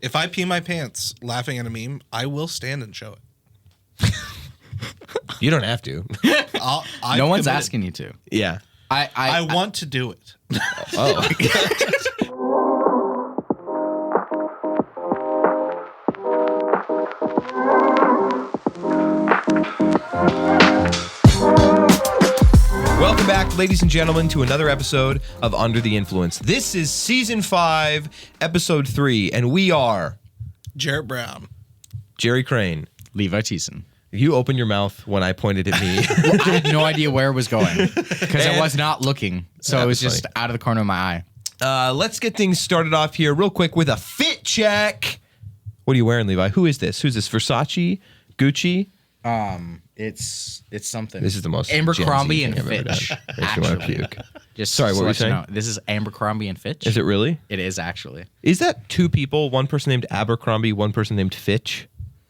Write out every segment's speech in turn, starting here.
If I pee my pants laughing at a meme, I will stand and show it. You don't have to. No one's asking you to. Yeah. I want to do it. Oh. Welcome back, ladies and gentlemen, to another episode of Under the Influence. This is Season 5, Episode 3, and we are... Jarrett Brown. Jerry Crane. Levi Thiessen. You opened your mouth when I pointed at me. Well, I had no idea where it was going because I was not looking. So That it was was just out of the corner of my eye. Let's get things started off here real quick with a fit check. What are you wearing, Levi? Who is this? Who's this? Versace? Gucci? It's something. This is the most Abercrombie Gen and Z thing I've ever Fitch. done. Makes me want to puke. Just Sorry, what were you let saying? know, this is Abercrombie and Fitch. Is it really? It is actually. Is that two people? One person named Abercrombie, one person named Fitch?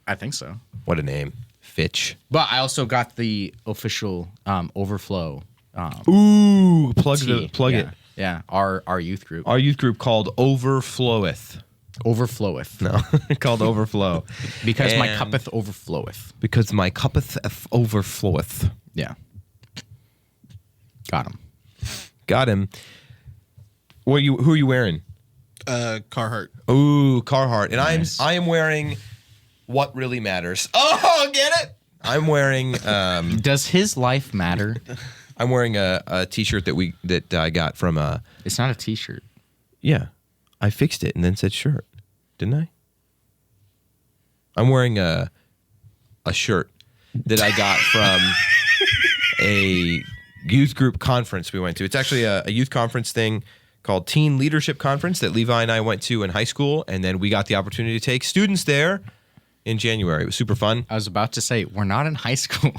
I think so. What a name. Fitch. But I also got the official Overflow. Ooh, plug tee. it. Yeah, our youth group. Our youth group called Overfloweth. Overfloweth. No, called Overflow. Because my And- cuppeth overfloweth. Because my cuppeth overfloweth. Yeah. Got him. Got him. Who are you wearing? Carhartt. Ooh, Carhartt. And Nice. I am wearing what really matters. Oh, get it? I'm wearing Does his life matter? I'm wearing a t-shirt that I got from It's not a t-shirt. yeah. I fixed it and then said shirt. Didn't I? I'm wearing a shirt that I got from a youth group conference we went to. It's actually a youth conference thing called Teen Leadership Conference that Levi and I went to in high school, and then we got the opportunity to take students there in January. It was super fun. I was about to say, we're not in high school.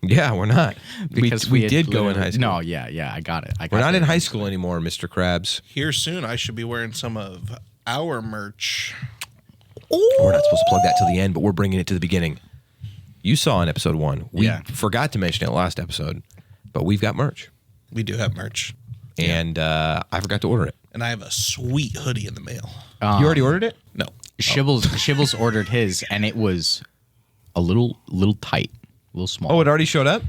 Yeah, we're not. Because we had did go in literally- high school. No, yeah, I got it. We're not in high school anymore, Mr. Krabs. Here soon, I should be wearing some of our merch. We're not supposed to plug that till the end, but we're bringing it to the beginning. You saw in episode 1. We Yeah. forgot to mention it last episode, but we've got merch. We do have merch. And I forgot to order it. And I have a sweet hoodie in the mail. You already ordered it? No. Shibbles ordered his, and it was a little tight, a little small. Oh, it already showed up?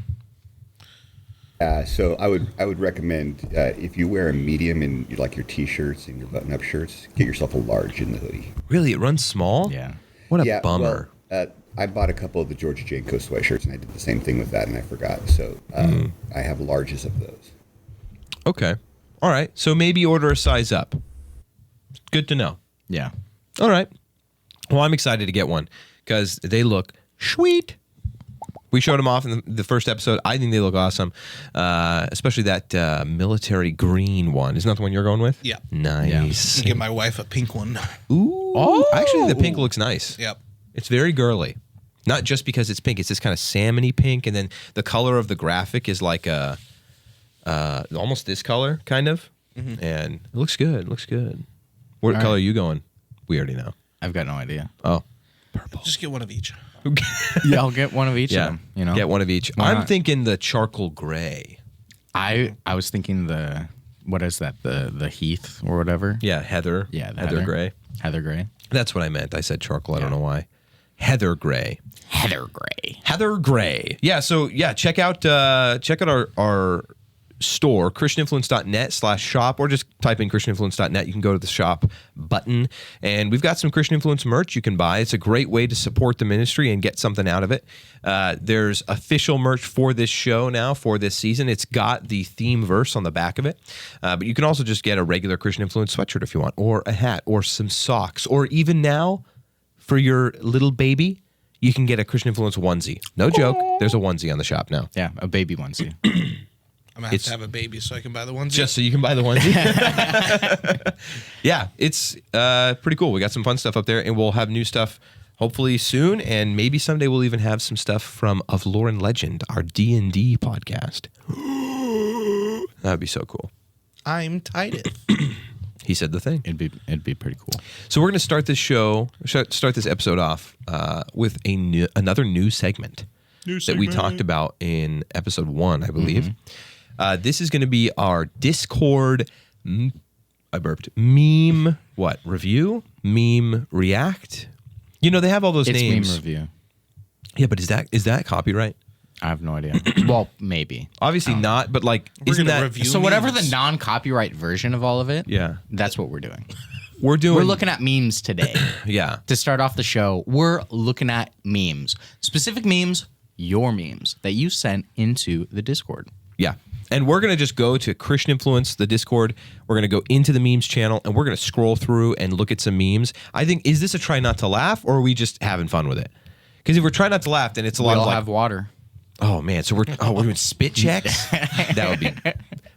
So I would recommend if you wear a medium in like your t-shirts and your button-up shirts, get yourself a large in the hoodie. Really? It runs small? Yeah. What a bummer. Well, I bought a couple of the Georgia Janko sweatshirts, and I did the same thing with that, and I forgot. So I have larges of those. Okay. All right. So maybe order a size up. Good to know. Yeah. All right. Well, I'm excited to get one because they look sweet. We showed them off in the first episode. I think they look awesome, especially that military green one. Isn't that the one you're going with? Yeah. Nice. I get my wife a pink one. Ooh. Actually, the pink looks nice. Yep. It's very girly. Not just because it's pink. It's this kind of salmony pink, and then the color of the graphic is like a almost this color, kind of. Mm-hmm. And it looks good. Looks good. What color are you going? We already know. I've got no idea. Oh, purple. Just get one of each. Yeah, I'll get one of each Yeah, of them. You know, get one of each. Why I'm not? thinking the charcoal gray. I was thinking what is that? The Heath or whatever. Yeah, heather. Yeah, the heather gray. Heather gray. That's what I meant. I said charcoal. I don't know why. Heather gray. Heather gray. Heather Gray. Yeah, so yeah, check out our store, christianinfluence.net/shop, or just type in christianinfluence.net. You can go to the shop button, and we've got some Christian Influence merch you can buy. It's a great way to support the ministry and get something out of it. There's official merch for this show now, for this season. It's got the theme verse on the back of it, but you can also just get a regular Christian Influence sweatshirt if you want, or a hat, or some socks, or even now, for your little baby, you can get a Christian Influence onesie. No joke. There's a onesie on the shop now. Yeah, a baby onesie. I'm going to have a baby so I can buy the ones. Just so you can buy the onesie. Yeah, it's pretty cool. We got some fun stuff up there, and we'll have new stuff hopefully soon, and maybe someday we'll even have some stuff from Of Lore and Legend, our D&D podcast. That would be so cool. I'm Titus. He said the thing. It'd be pretty cool. So we're going to start this episode off with another new segment that we talked about in episode 1, I believe. This is going to be our Discord I burped. Meme what? Review? Meme react? You know, they have all those It's names. meme review. Yeah, but is that copyright? I have no idea. Well, maybe. Obviously not, but like We're isn't gonna that review So whatever the memes. non-copyright version of all of it, Yeah. that's what we're doing. we're doing We're looking at memes today. Yeah. To start off the show, we're looking at memes. Specific memes, your memes that you sent into the Discord. Yeah. And we're going to just go to Christian Influence, the Discord. We're going to go into the memes channel and we're going to scroll through and look at some memes. I think, is this a try not to laugh or are we just having fun with it? Because if we're trying not to laugh, then it's a We lot all of like, have water. oh man, so we're doing spit checks? That would be,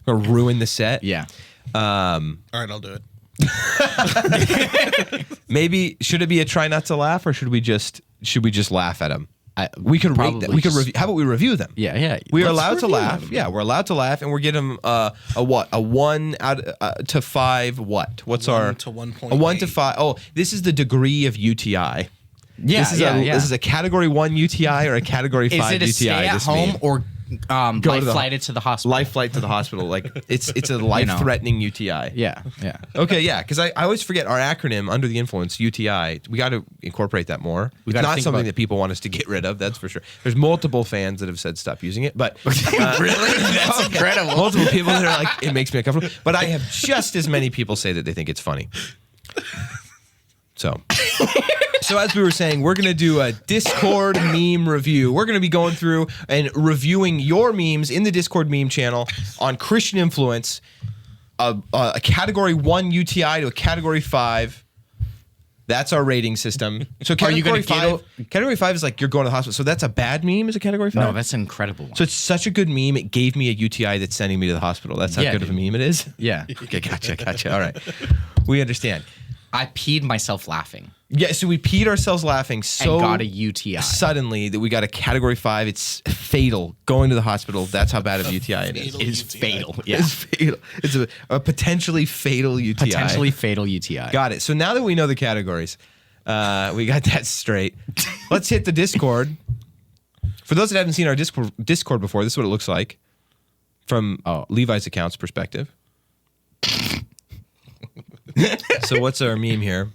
going to ruin the set. Yeah. All right, I'll do it. Maybe, should it be a try not to laugh or should we just laugh at them? We could rate probably them. We could just- review. How about we review them? Yeah, yeah. We are Let's allowed to review laugh. them. Yeah, we're allowed to laugh, and we're getting them a what? A 1 out to 5. What? What's 1 our to 1.8. A 1 to 5. Oh, this is the degree of UTI. Yeah, This is yeah, yeah. This is a category 1 UTI or a category 5 Is it a UTI. stay at this home meme. or Go life to the- flighted to the hospital? life flight to the hospital? Like it's a life threatening UTI. Yeah, yeah. Okay, yeah, because I always forget our acronym under the influence UTI. We got to incorporate that more. It's gotta not think something about- that people want us to get rid of. That's for sure. There's multiple fans that have said stop using it, but Really? That's incredible. multiple people that are like, it makes me uncomfortable. But I have just as many people say that they think it's funny. So as we were saying, we're going to do a Discord meme review. We're going to be going through and reviewing your memes in the Discord meme channel on Christian Influence, a category 1 UTI to a category 5. That's our rating system. So Are you category gonna 5, category 5 is like you're going to the hospital. So that's a bad meme as a category 5? No, that's incredible. So it's such a good meme. It gave me a UTI that's sending me to the hospital. That's how Yeah, good of a dude. meme it is. Yeah. Okay, gotcha. All right. We understand. I peed myself laughing Yeah, so we peed ourselves laughing so and got a UTI. suddenly that we got a category 5. It's fatal. Going to the hospital. That's how bad of a UTI it is. Fatal It is UTI. fatal. Yeah. It's fatal. It's a potentially fatal UTI. Potentially fatal UTI. Got it. So now that we know the categories, we got that straight. Let's hit the Discord. For those that haven't seen our Discord before, this is what it looks like from Levi's account's perspective. So what's our meme here?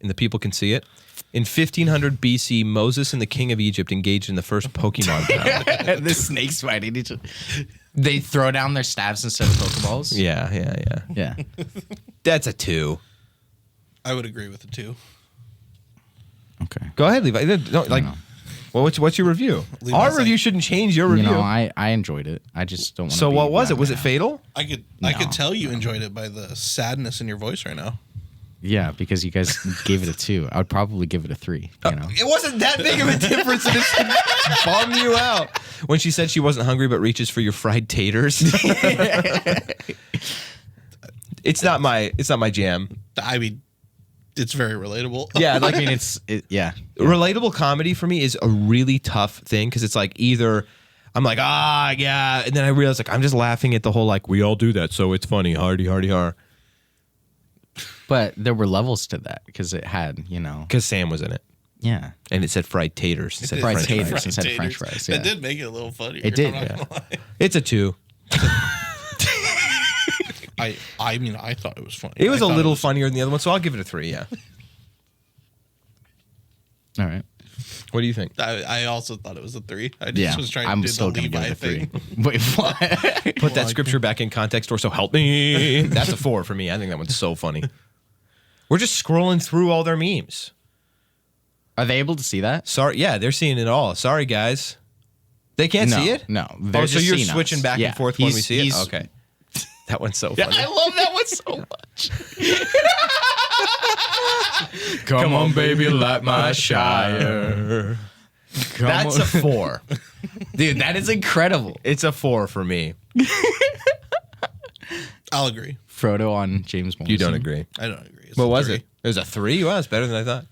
And the people can see it. In 1500 BC, Moses and the king of Egypt engaged in the first Pokemon battle. The snakes fighting each other. They throw down their staves instead of Pokeballs. Yeah. Yeah. That's a 2. I would agree with the 2. Okay. Go ahead, Levi. No, like, well, what's your review? Levi's Our review like- shouldn't change your You review. know, I enjoyed it. I just don't want to. So what was it? Was it fatal? I could tell you enjoyed it by the sadness in your voice right now. Yeah, because you guys gave it a 2. I would probably give it a 3. You know. It wasn't that big of a difference, and it should bum you out. When she said she wasn't hungry but reaches for your fried taters. It's not my jam. I mean, it's very relatable. Yeah, like I mean, yeah. relatable comedy for me is a really tough thing because it's like either I'm like, yeah, and then I realize like I'm just laughing at the whole like we all do that, so it's funny, hardy har. But there were levels to that because it had, you know. Because Sam was in it, Yeah. and it said fried taters instead of Fried French taters. fries. instead of French fries, yeah. That did make it a little funnier. It did, I'm not yeah. gonna lie. It's a 2. I mean, I thought it was funny. It was I a thought little funnier than the other one, so I'll give it a 3. Yeah. All right. What do you think? I also thought it was a 3. I just Yeah. was trying I'm to do still the going to give Levi it a 3. thing. Wait, what? Put that scripture back in context, or so help me. That's a 4 for me. I think that one's so funny. We're just scrolling through all their memes. Are they able to see that? Sorry, yeah, they're seeing it all. Sorry, guys. They can't No, see it? no. Oh, They're so just you're seeing us. switching back Yeah, and forth when we he's- see it? he's- Okay. That one's so funny. I love that one so much. Come on, baby, light my shire. That's a 4. Dude, that is incredible. It's a 4 for me. I'll agree. Frodo on James Morrison. You don't agree. I don't agree. It's What a was 3. it? It was a 3? Wow, it's better than I thought.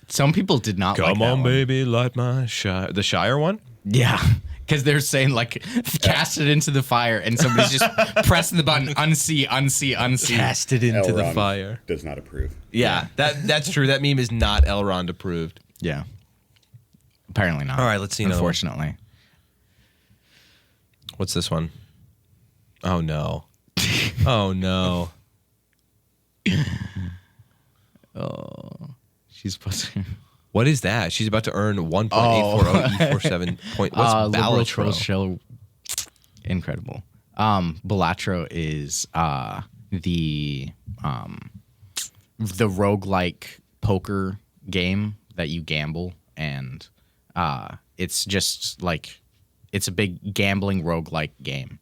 Some people did not like Come that on, one. baby, light my Shire. The Shire one? Yeah. Because they're saying, like, cast it into the fire, and somebody's just pressing the button, unsee. Cast it into the Elrond fire. does not approve. Yeah, that's true. That meme is not Elrond approved. Yeah. Apparently not. All right, let's see another one. Unfortunately. What's this one? Oh, no. Oh, no. She's supposed to. What is that? She's about to earn 1.840 E47 point. What's Liberal Troll Balatro? Show. Incredible. Balatro is the roguelike poker game that you gamble, and it's just like it's a big gambling roguelike game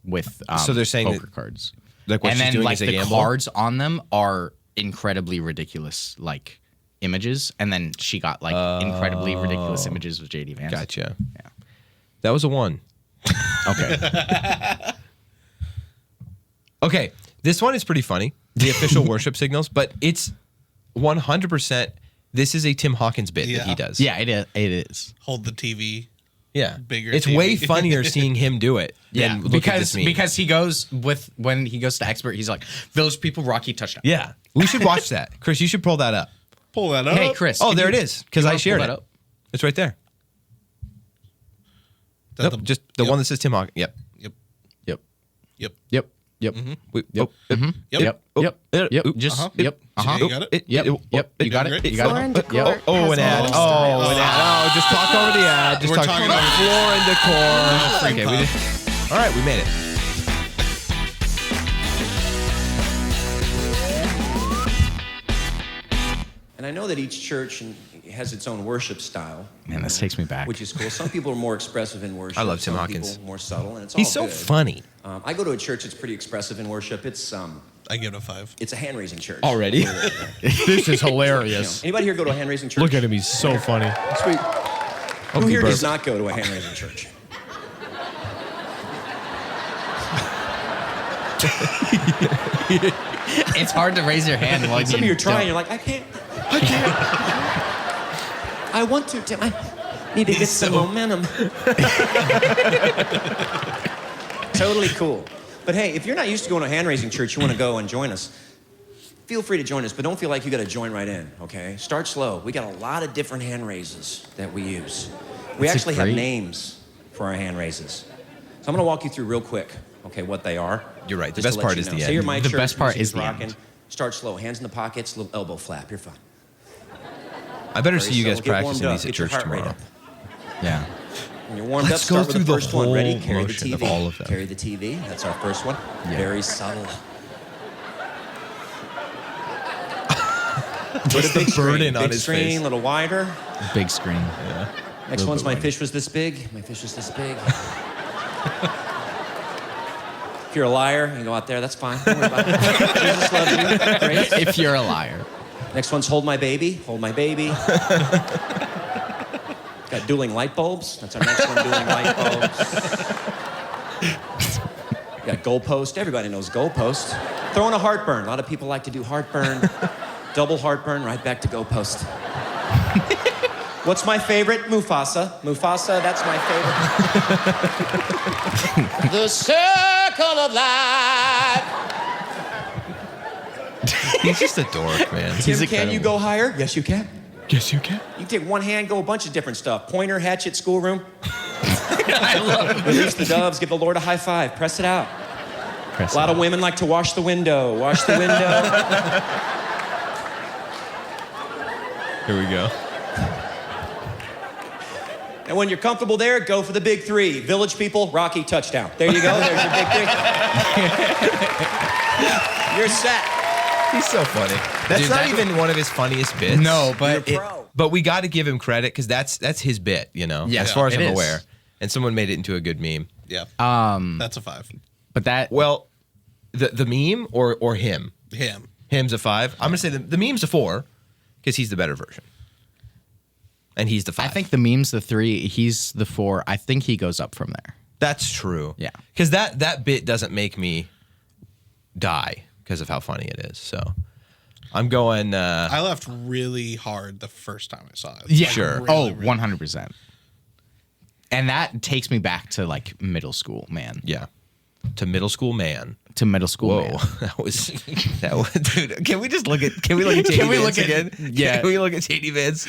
with So they're saying poker that- cards. Like what And she's then doing like is a the gamble? cards on them are incredibly ridiculous, like images, and then she got like incredibly ridiculous images with JD Vance. Gotcha. Yeah. That was a 1. Okay. Okay, this one is pretty funny. The official worship signals, but it's 100%. This is a Tim Hawkins bit that he Yeah. does. Yeah, it is. It is. Hold the TV. Yeah. Bigger It's TV. way funnier seeing him do it than look at this meme. because he goes with when he goes to expert, he's like Village People Rocky touchdown. Yeah. We should watch that. Chris, you should pull that up. Pull that up. Hey Chris. Oh, can there you- it is. Because you I wanna shared pull it. that up? It's right there. That Nope, just the yep, one that says Tim Hawkins. Yep. Yep. Yep. Yep. Yep. Yep. We, Yep. oh, Yep. Yep. Yep. oop, Just uh-huh. yep. So you got it? Yep. Yep. You got it. You got Floor it. and Yep. Decor Oh, has an ad. all Oh, styles. an ad. Oh, just talk over the ad. Just We're talk talking about over- floor and decor. Free Okay, pub. we did. All right, we made it. And I know that each church has its own worship style. Man, this takes me back. Which is cool. Some people are more expressive in worship. I love Tim some Hawkins. People more subtle, and it's He's all so good. funny. I go to a church that's pretty expressive in worship. It's I give it a 5. a hand-raising church. Already? This is hilarious. Anybody here go to a hand-raising church? Look at him. He's so funny. Sweet. Who here burp. does not go to a hand-raising church? It's hard to raise your hand while Some of you are trying. You're like, I can't. I want to, Tim. I need to get some momentum. Totally cool. But hey, if you're not used to going to a hand-raising church, you want to go and join us, feel free to join us, but don't feel like you got to join right in, okay? Start slow. We got a lot of different hand raises that we use. We That's actually have great. names for our hand raises. So I'm going to walk you through real quick, okay, what they are. You're right. The just best to let part you is know. the Say end. you're my The church, best part music's is the rocking. end. Start slow. Hands in the pockets, little elbow flap. You're fine. I better Very see you guys subtle. Get practicing warmed these up. at Get your church heart rate tomorrow. up. Yeah. When you're warmed Let's up, go start with through the the first one. Ready? whole Carry the motion TV. of all of them. Carry the TV. That's our first one. Yeah. Very subtle. Put a big burden screen. on Big his screen, face. a little wider. Big screen. Next one's my fish was this big. My fish was this big. If you're a liar, you can go out there. That's fine. Don't worry about it. Jesus loves you. Great. If you're a liar. Next one's hold my baby. Hold my baby. Got dueling light bulbs. That's our next one, dueling light bulbs. Got goalpost. Everybody knows goalpost. Throwing a heartburn. A lot of people like to do heartburn. Double heartburn, right back to goalpost. What's my favorite? Mufasa. Mufasa, that's my favorite. The circle of life. He's just a dork, man. Tim, can you go higher? Yes, you can. Yes, you can. You can take one hand, go a bunch of different stuff. Pointer, hatchet, schoolroom. I love it. Release the doves, give the Lord a high five, press it out. Press A lot it. of women like to wash the window. Wash the window. Here we go. And when you're comfortable there, go for the big three. Village People, Rocky, touchdown. There you go. There's your big three. You're set. He's so funny. That's Dude, not that- even one of his funniest bits. No, but You're it, pro. But we got to give him credit because that's his bit, you know. Yeah, as far as it I'm is. aware, and someone made it into a good meme. Yeah. That's a 5. but that Well, the meme or him. Him. Him's a 5. I'm gonna say the meme's a 4 because he's the better version, and he's the 5. I think the meme's the 3, he's the 4. I think he goes up from there. that's true. Yeah. because that bit doesn't make me die because of how funny it is. So I'm going. I laughed really hard the first time I saw it. Yeah. Sure. Oh, 100%. And that takes me back to like middle school, man. Yeah, to middle school man. To middle school, Whoa, man. that was dude. Can we look at JD Can we Vance look at- again? yeah. Can we look at JD Vance?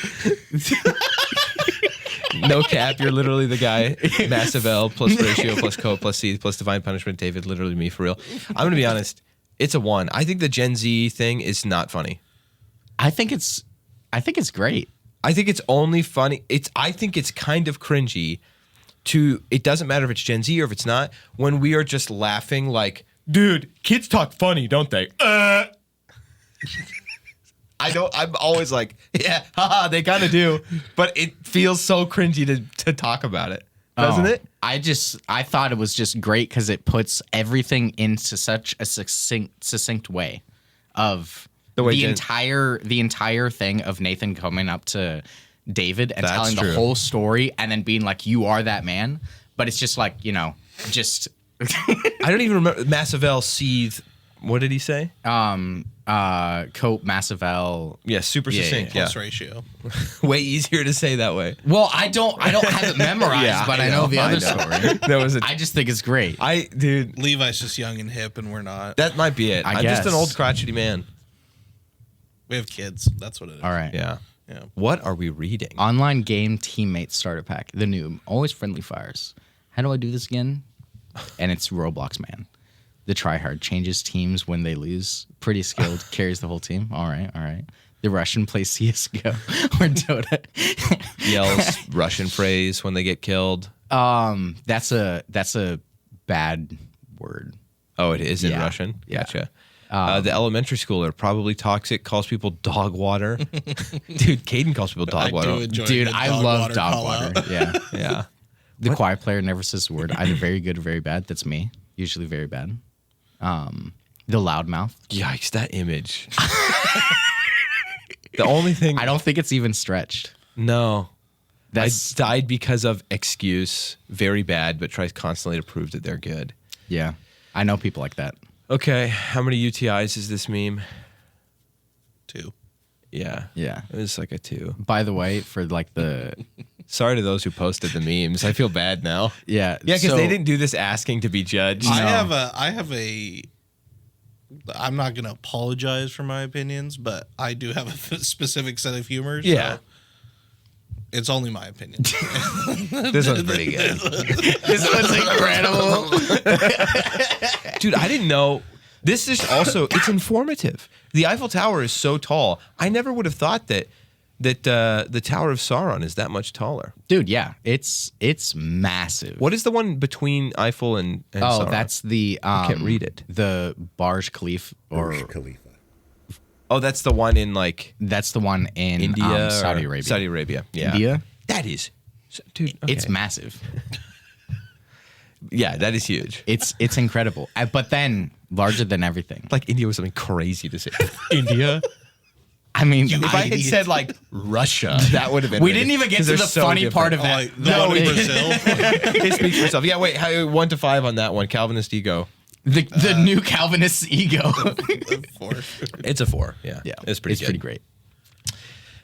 No cap, you're literally the guy. Massive L plus ratio plus co plus C plus divine punishment. David, literally me for real. I'm gonna be honest. It's a 1. I think the Gen Z thing is not funny. I think it's great. I think it's only funny. I think it's kind of cringy it doesn't matter if it's Gen Z or if it's not, when we are just laughing like, dude, kids talk funny, don't they? I'm always like, yeah, haha, they kind of do. But it feels so cringy to talk about it. Doesn't it? I thought it was just great because it puts everything into such a succinct way of the entire thing of Nathan coming up to David and That's telling true. the whole story and then being like, you are that man. But it's just like, just I don't even remember. Massavel seethe. What did he say? Cope, Massavel. Yeah, super succinct. Yeah. Plus ratio. Way easier to say that way. Well, I don't have it memorized, Yeah, but I I know know, the I other know. story. That was I just think it's great. dude, Levi's just young and hip, and we're not. that might be it. I I'm just an guess. old crotchety man. We have kids. That's what it is. All right. Yeah. Yeah. What are we reading? Online game teammate starter pack. The new, always friendly fires. How do I do this again? And it's Roblox man. The tryhard changes teams when they lose. Pretty skilled, carries the whole team. All right. The Russian plays CS:GO or Dota. Yells Russian phrase when they get killed. That's a bad word. Oh, it is in Yeah. Russian? Yeah. Gotcha. The elementary schooler, probably toxic, calls people dog water. Dude, Caden calls people dog I water. do enjoy Dude, the I dog love water dog call water. out. Yeah. Yeah. The quiet player never says a word, either very good or very bad. That's me. Usually very bad. The loudmouth. Yikes, that image. The only thing. I don't think it's even stretched. No. That's I died because of excuse. Very bad, but tries constantly to prove that they're good. yeah. I know people like that. Okay, how many UTIs is this meme? 2. Yeah. Yeah. It was like a 2. By the way, for like the Sorry to those who posted the memes. I feel bad now. yeah Yeah, because so- they didn't do this asking to be judged. I have a. I'm not going to apologize for my opinions, but I do have a specific set of humors. Yeah. So it's only my opinion. This one's pretty good. This one's incredible. Dude, I didn't know. This is also, it's informative. The Eiffel Tower is so tall. I never would have thought that the Tower of Sauron is that much taller. Dude, yeah. It's massive. What is the one between Eiffel and Sauron? that's the can't read it. The Burj Khalifa Burj Khalifa. Oh, that's the one in like that's the one in India, Saudi or- Arabia. Saudi Arabia. Yeah. India? That is, dude. Okay. It's massive. Yeah, that is huge. It's incredible. But then larger than everything. Like India was something crazy to say. India. I mean, If I had said like Russia, that would have been. we didn't even get 'cause to they're the so funny part different. of that. Like the one in Brazil. It speaks for itself. Yeah, wait. 1 to 5 on that one. Calvinist ego. The new Calvinist ego. 4. It's a 4. Yeah, Yeah, it's pretty. Good. pretty great.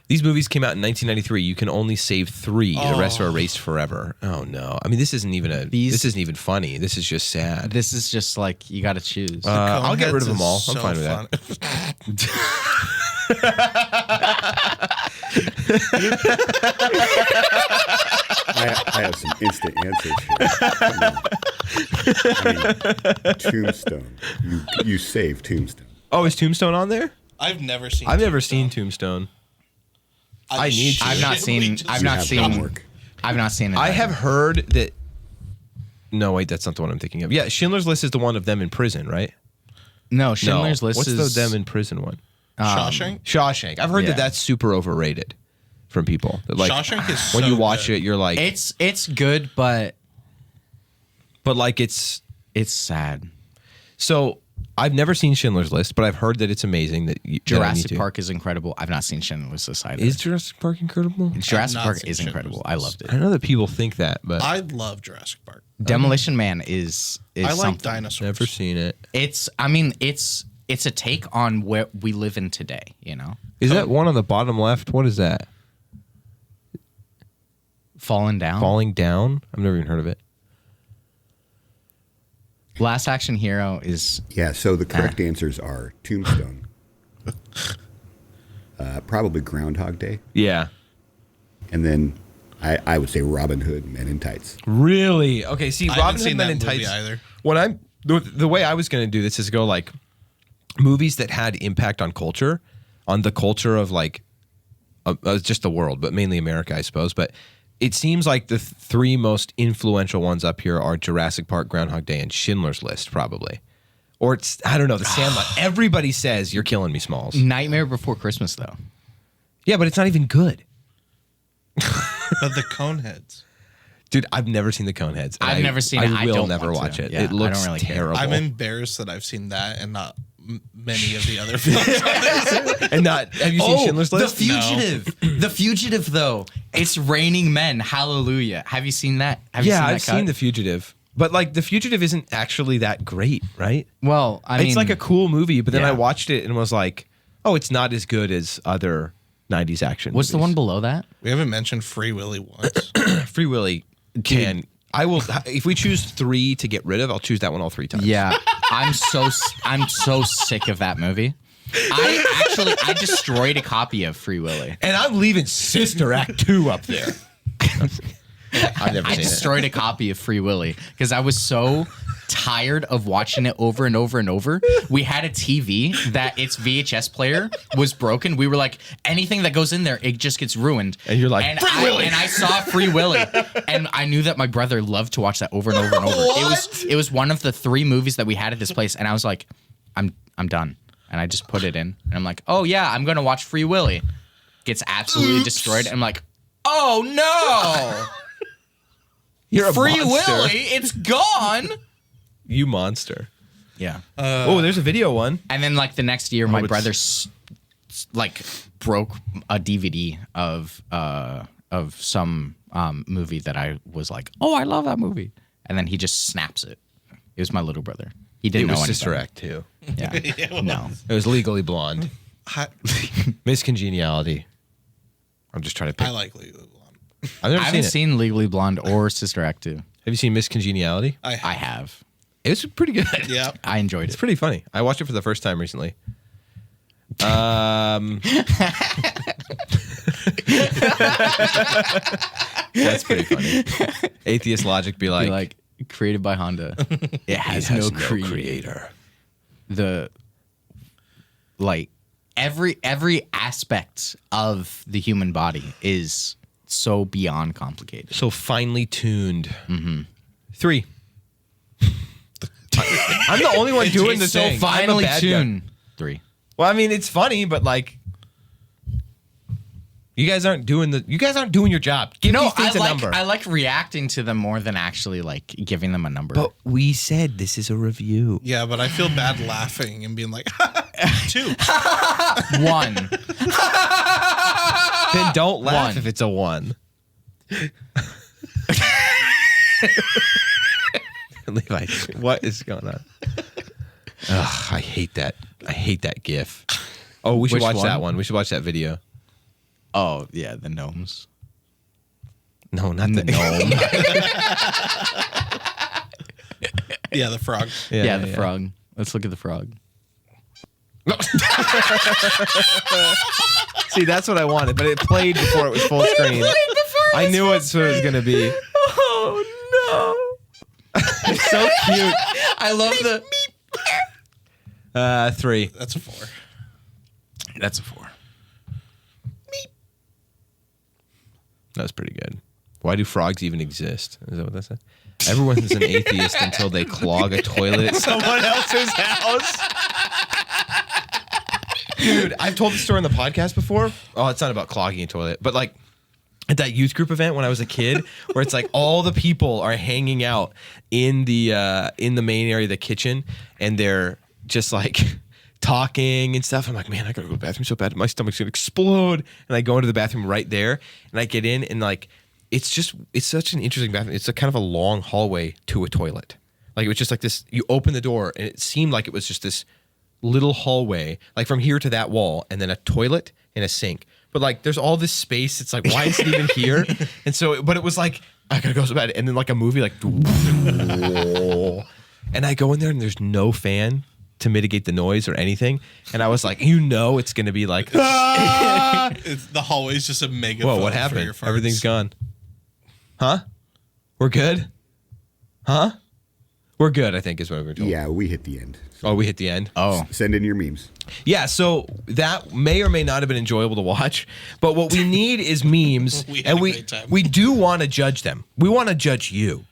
These movies came out in 1993. You can only save 3. The rest are erased forever. Oh no! I mean, this isn't even this isn't even funny. This is just sad. This is just like you got to choose. I'll get rid of Coneheads them all. is I'm so fine with that. I have some instant answers here. Tombstone. You save Tombstone. Oh, is Tombstone on there? I've never seen. I've never seen Tombstone. I need to. I've not seen. I've not have seen. homework. I've not seen it. I have heard that. No, wait, that's not the one I'm thinking of. Yeah, Schindler's List is the one of them in prison, right? No, Schindler's List What's is the them in prison one? Shawshank. Shawshank. I've heard Yeah. that that's super overrated from people. That like Shawshank is when so you watch good. it, you're like, It's good, but like it's sad. so. I've never seen Schindler's List, but I've heard that it's amazing. That I need Jurassic to. Park is incredible. I've not seen Schindler's List either. Is Jurassic Park incredible? Jurassic not Park seen is Schindler's incredible. List. I loved I it. know that people think that, but I love Jurassic Park. Demolition Man is I like something. dinosaurs. never seen it. It's a take on where we live in today. You know, Is that one on the bottom left? What is that? Falling Down. Falling Down? I've never even heard of it. Last Action Hero is Yeah, so the correct answers are Tombstone. Probably Groundhog Day. Yeah. And then I would say Robin Hood, Men in Tights. Really? Okay. See, I Robin haven't Hood seen Men that in movie Tights. either. When I'm the way I was going to do this is go like movies that had impact on culture, on the culture of like just the world, but mainly America, I suppose. But it seems like the three most influential ones up here are Jurassic Park, Groundhog Day, and Schindler's List, probably. Or it's, I don't know, The Sandlot. Everybody says You're Killing Me, Smalls. Nightmare Before Christmas, though. Yeah, but it's not even good. But the Coneheads. Dude, I've never seen the Coneheads. and I've never seen it. I I will don't never want watch to. it. Yeah, It looks I don't really care. terrible. I'm embarrassed that I've seen that and not many of the other films. And not, have you seen Schindler's List? The Fugitive. The Fugitive, though. It's Raining Men. Hallelujah. Have you seen that? Have you Yeah, seen that I've seen The Fugitive. But like The Fugitive isn't actually that great, right? Well, I mean, It's like a cool movie, but then yeah. I watched it and was like, oh, it's not as good as other 90s action what's the movies. one below that? We haven't mentioned Free Willy once. Free Willy can. I will, if we choose 3 to get rid of, I'll choose that one all 3 times. Yeah, I'm so sick of that movie. I destroyed a copy of Free Willy. And I'm leaving Sister Act 2 up there. I've never I seen it. destroyed a copy of Free Willy because I was so tired of watching it over and over and over. We had a TV that its VHS player was broken. We were like, anything that goes in there, it just gets ruined. And you're like, and Free Willy! And I saw Free Willy, and I knew that my brother loved to watch that over and over and over. It was one of the 3 movies that we had at this place, and I was like, I'm done. And I just put it in, and I'm like, oh yeah, I'm gonna watch Free Willy. Gets absolutely destroyed, and I'm like, oh no. You're a Free monster. Willy, it's gone. You monster. Yeah. Oh, there's a video one. And then like the next year, my it's- brother like broke a DVD of some movie that I was like, oh, I love that movie, and then he just snaps it. It was my little brother. He It didn't was know Sister anything. Act 2. Yeah. No. It was Legally Blonde. Miss Congeniality. I'm just trying to pick. I like Legally Blonde. I've never I seen haven't it. seen Legally Blonde or Sister Act 2. Have you seen Miss Congeniality? I have. It was pretty good. Yeah. I enjoyed It's it. pretty funny. I watched it for the first time recently. That's pretty funny. Atheist logic be like, Like created by Honda. It has, no creator. The like every aspect of the human body is so beyond complicated. so finely tuned. 3. I'm the only one doing It's the thing. so I'm a finely bad guy. tuned. 3. Well, I mean, it's funny, but like, you guys aren't doing your job. Give these things a number. I like reacting to them more than actually like giving them a number. But we said this is a review. Yeah, but I feel bad laughing and being like, 2. 1. Then don't laugh 1. if it's a 1. Levi, what is going on? Ugh, I hate that. I hate that GIF. Oh, we should Which watch one? that one. We should watch that video. Oh yeah, the gnomes. No, not the gnome. Yeah, the frog. Yeah, the frog. Let's look at the frog. See, that's what I wanted, but it played before it was full screen. I knew it's what it was going to be. Oh It's so cute. no! I love the. 3. That's a 4. That's a 4. That was pretty good. Why do frogs even exist? Is that what that said? Everyone's an atheist until they clog a toilet at someone else's house. Dude, I've told the story on the podcast before. Oh, it's not about clogging a toilet, but like at that youth group event when I was a kid, where it's like all the people are hanging out in the main area of the kitchen, and they're just like talking and stuff. I'm like, man, I gotta go to the bathroom so bad. My stomach's gonna explode. And I go into the bathroom right there, and I get in, and like, it's such an interesting bathroom. It's a kind of a long hallway to a toilet. Like, it was just like this, you open the door, and it seemed like it was just this little hallway, like from here to that wall, and then a toilet and a sink. But like, there's all this space. It's like, why is it even here? And so, but it was like, I gotta go so bad. And then like a movie, like, and I go in there, and there's no fan to mitigate the noise or anything. And I was like, it's going to be like, The hallway's just a mega. whoa, what happened? Everything's gone. Huh? We're good? Huh? We're good, I think, is what we're told. Yeah, we hit the end. Oh, we hit the end. Oh, Send in your memes. Yeah, so that may or may not have been enjoyable to watch, but what we need is memes, We had and a we great time. we do want to judge them. We want to judge you.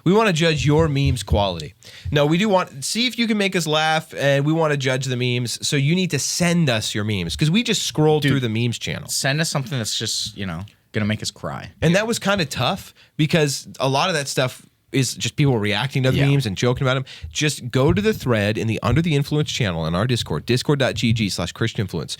We want to judge your memes quality. No, we do want see if you can make us laugh, and we want to judge the memes. So you need to send us your memes because we just scrolled through the memes channel, send us something that's just gonna make us cry. and that was kind of tough because a lot of that stuff is just people reacting to the Yeah. memes and joking about them. Just go to the thread in the Under the Influence channel in our Discord, discord.gg/ChristianInfluence.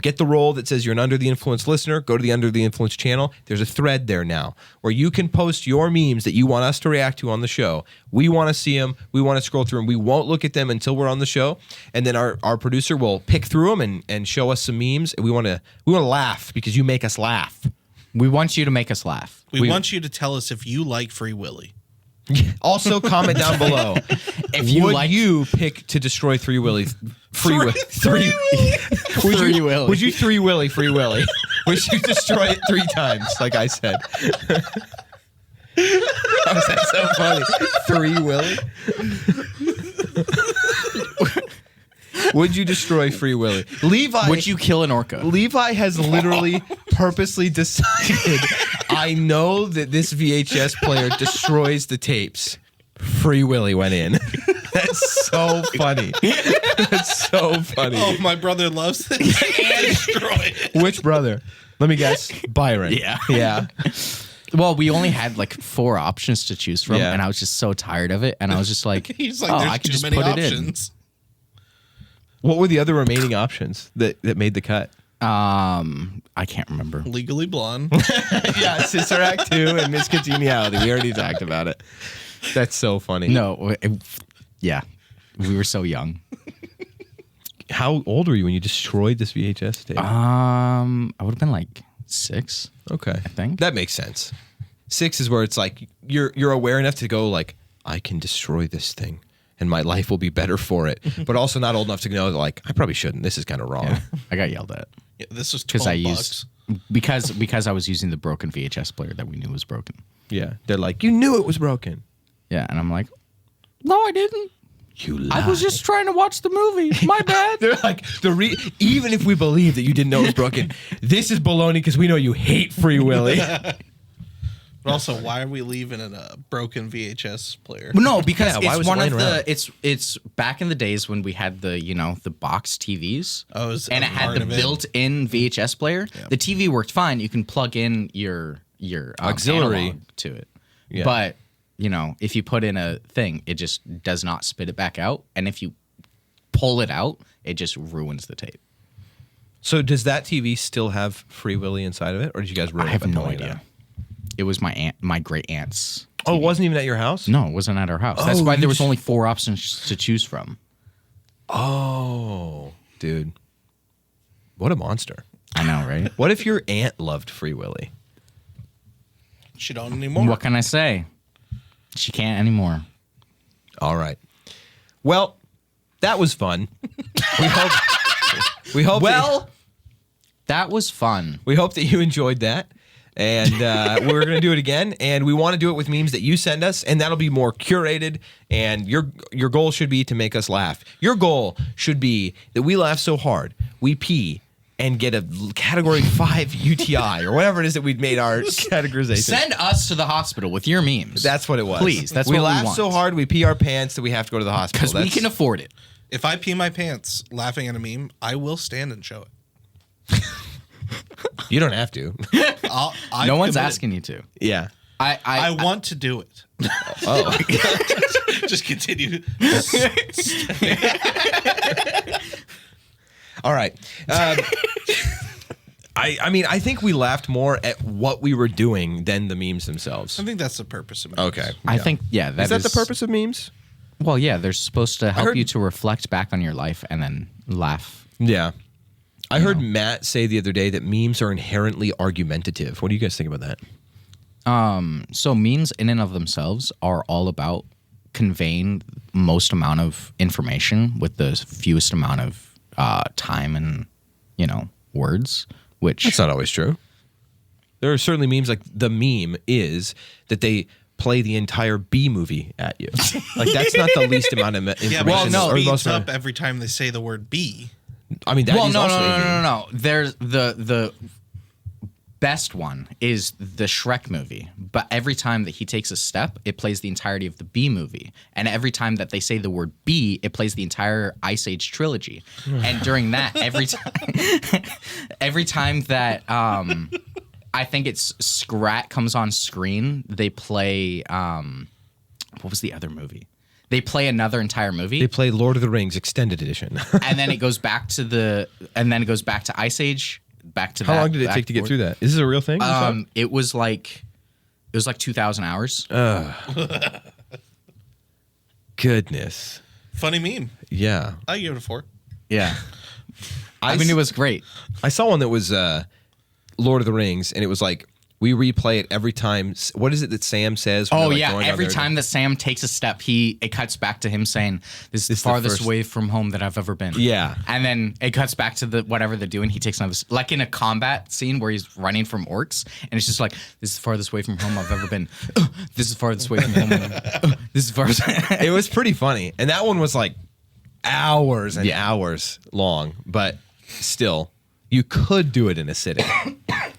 Get the role that says you're an Under the Influence listener. Go to the Under the Influence channel. There's a thread there now where you can post your memes that you want us to react to on the show. We want to see them. We want to scroll through them. We won't look at them until we're on the show. And then our producer will pick through them and show us some memes. And we want to laugh because you make us laugh. We want you to make us laugh. We want you to tell us if you like Free Willy. Also, comment down below If you would like- you pick to destroy Free Willy? Free Willy. Free Willy. Would you Free Willy? Free Willy? Would you destroy it 3 times, like I said? How is that so funny? Free Willy? Would you destroy Free Willy? Levi. Would you kill an orca? Levi has literally purposely decided, I know that this VHS player destroys the tapes. Free Willy went in. That's so funny. That's so funny. Oh, my brother loves this and destroy it. Which brother? Let me guess. Byron. Yeah. Yeah. Well, we only had like 4 options to choose from, Yeah. and I was just so tired of it. And I was just like, He's like, oh, there's I could too just many put it in. options. What were the other remaining options that made the cut? I can't remember. Legally Blonde. Yeah, Sister Act 2 and Miss Congeniality. We already talked about it. That's so funny. No, yeah, we were so young. How old were you when you destroyed this VHS tape? I would have been like 6. Okay. I think. that makes sense. 6 is where it's like you're aware enough to go like, I can destroy this thing and my life will be better for it. But also not old enough to know like, I probably shouldn't. This is kind of wrong. I got yelled at Yeah, this was because 12 I bucks. used because I was using the broken VHS player that we knew was broken. Yeah. They're like, you knew it was broken. Yeah, and I'm like, no, I didn't. You I was just trying to watch the movie. My bad. They're like, even if we believe that you didn't know it was broken, this is baloney because we know you hate Free Willy. But also, why are we leaving in a broken VHS player? No, because Yeah, why was it's it one of laying the around? it's back in the days when we had the the box TVs. Oh, is and a it had part the of it? built-in VHS player. The TV worked fine. You can plug in your Auxiliary. analog to it. Yeah. But if you put in a thing, it just does not spit it back out. And if you pull it out, it just ruins the tape. So does that TV still have Free Willy inside of it, or did you guys ruin I it have by no pulling it idea. out? It was my great aunt's. Oh, it wasn't even at your house? No, it wasn't at our house. That's Oh, why you there was just- only 4 options to choose from. Oh, dude. What a monster. I know, right? What if your aunt loved Free Willy? She don't anymore. What can I say? She can't anymore. All right. Well, that was fun. We hope That was fun. we hope that you enjoyed that. And we're going to do it again. And we want to do it with memes that you send us. And that'll be more curated. And your goal should be to make us laugh. Your goal should be that we laugh so hard, we pee and get a category 5 UTI or whatever it is that we'd made our categorization. Send us to the hospital with your memes. That's what it was. Please, that's we what we laugh want. so hard we pee our pants that we have to go to the hospital. because we can afford it. If I pee my pants laughing at a meme, I will stand and show it. You don't have to. No one's asking you to. Yeah. I want to do it. Oh. Just continue. All right. I mean, I think we laughed more at what we were doing than the memes themselves. I think that's the purpose of it. Okay. I think, yeah, Is that the purpose of memes? Well, yeah, they're supposed to help heard- you to reflect back on your life and then laugh. Yeah. I heard Matt say the other day that memes are inherently argumentative. What do you guys think about that? So memes in and of themselves are all about conveying most amount of information with the fewest amount of time and, words, which That's not always true. There are certainly memes like the meme is that they play the entire B movie at you. Like that's not the least amount of information. Yeah, but no, it or most speeds up every time they say the word B. I mean, that is no, also no. There's the best one is the Shrek movie, but every time that he takes a step, it plays the entirety of the B movie, and every time that they say the word B, it plays the entire Ice Age trilogy. And during that, every time that I think it's Scrat comes on screen, they play what was the other movie? They play another entire movie. They play Lord of the Rings Extended Edition. And then it goes back to Ice Age. Back to How that, long did it take to get through that? Is this a real thing? It was like 2,000 hours. Goodness. Funny meme. Yeah. I give it a 4. Yeah, I mean it was great. I saw one that was Lord of the Rings, and it was like we replay it every time. What is it that Sam says? when Oh they're, like, yeah, going down every there? time that Sam takes a step, it cuts back to him saying, "This is the This is the farthest first- away from home that I've ever been." Yeah. and then it cuts back to the whatever they're doing. He takes another, like in a combat scene where he's running from orcs, and it's just like, "This is the farthest away from home I've ever been. This is the farthest away from home. This is the farthest." It was pretty funny, and that one was like hours and Yeah. hours long, but still, you could do it in a sitting.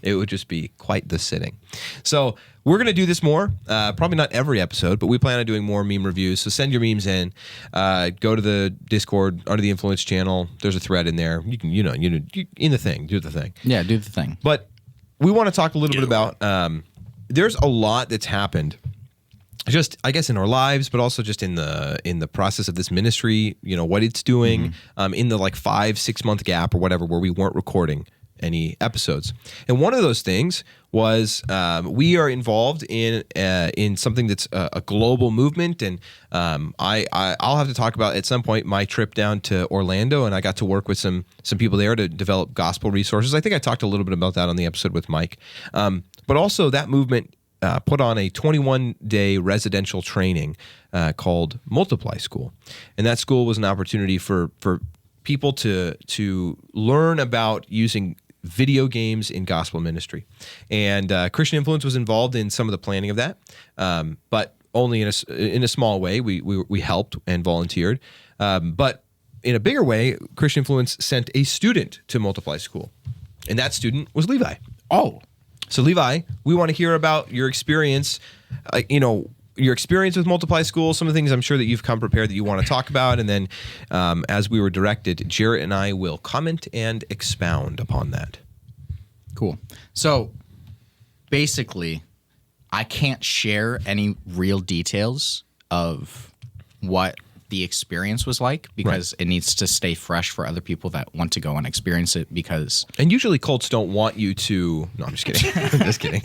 It would just be quite the sitting. So we're going to do this more. Probably not every episode, but we plan on doing more meme reviews. So send your memes in. Go to the Discord, Under the Influence channel. There's a thread in there. You can, in the thing, do the thing. Yeah, do the thing. But we want to talk a little bit about, there's a lot that's happened just, I guess, in our lives, but also just in the process of this ministry, what it's doing, in the like 5-6 month gap or whatever, where we weren't recording any episodes. And one of those things was we are involved in something that's a global movement, and I'll have to talk about at some point my trip down to Orlando, and I got to work with some people there to develop gospel resources. I think I talked a little bit about that on the episode with Mike, but also that movement put on a 21-day residential training called Multiply School, and that school was an opportunity for people to learn about using video games in gospel ministry. And Christian Influence was involved in some of the planning of that, but only in a small way. We helped and volunteered. But in a bigger way, Christian Influence sent a student to Multiply School, and that student was Levi. Oh, So Levi, we want to hear about your experience, your experience with Multiply School, some of the things I'm sure that you've come prepared that you want to talk about. And then as we were directed, Jarrett and I will comment and expound upon that. cool. So basically, I can't share any real details of what the experience was like because it needs to stay fresh for other people that want to go and experience it because And usually cults don't want you to... No, I'm just kidding. I'm just kidding.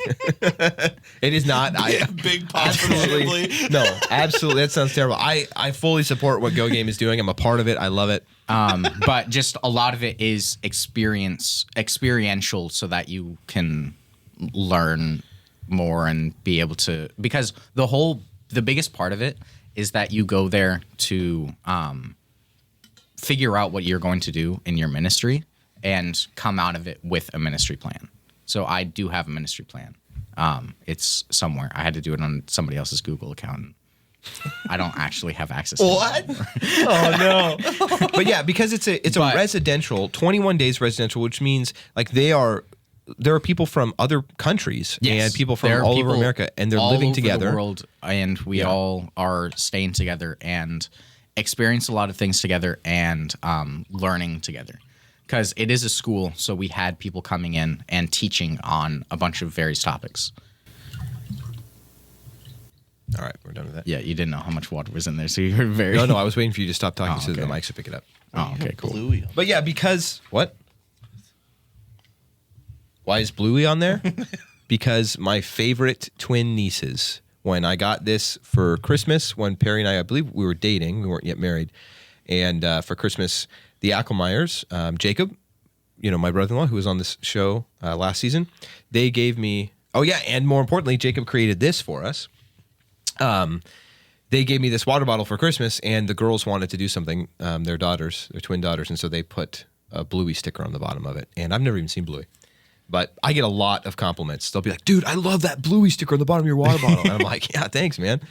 It is not. Big positively. No, absolutely. That sounds terrible. I fully support what Go Game is doing. I'm a part of it. I love it. but just a lot of it is experiential so that you can learn more and be able to, because the biggest part of it is that you go there to figure out what you're going to do in your ministry and come out of it with a ministry plan. So I do have a ministry plan. It's somewhere. I had to do it on somebody else's Google account. I don't actually have access to it. What? Oh no! But yeah, because it's a But- residential, 21 days residential, which means like there are people from other countries and people from There are all over people America, and they're all living over together. the world, and we all are staying together and experience a lot of things together and learning together. Because it is a school, so we had people coming in and teaching on a bunch of various topics. All right, we're done with that. Yeah, you didn't know how much water was in there, so you were very. No, I was waiting for you to stop talking so that the okay. mics would pick it up. Oh, okay, cool. Bluey. But yeah, because what? Why is Bluey on there? Because my favorite twin nieces, when I got this for Christmas, when Perry and I believe we were dating, we weren't yet married, and for Christmas, the Ackelmeyers, Jacob, my brother-in-law who was on this show last season, they gave me. Oh yeah, and more importantly, Jacob created this for us. They gave me this water bottle for Christmas, and the girls wanted to do something. Their twin daughters, and so they put a Bluey sticker on the bottom of it. And I've never even seen Bluey. But I get a lot of compliments. They'll be like, dude, I love that Bluey sticker on the bottom of your water bottle. And I'm like, yeah, thanks, man.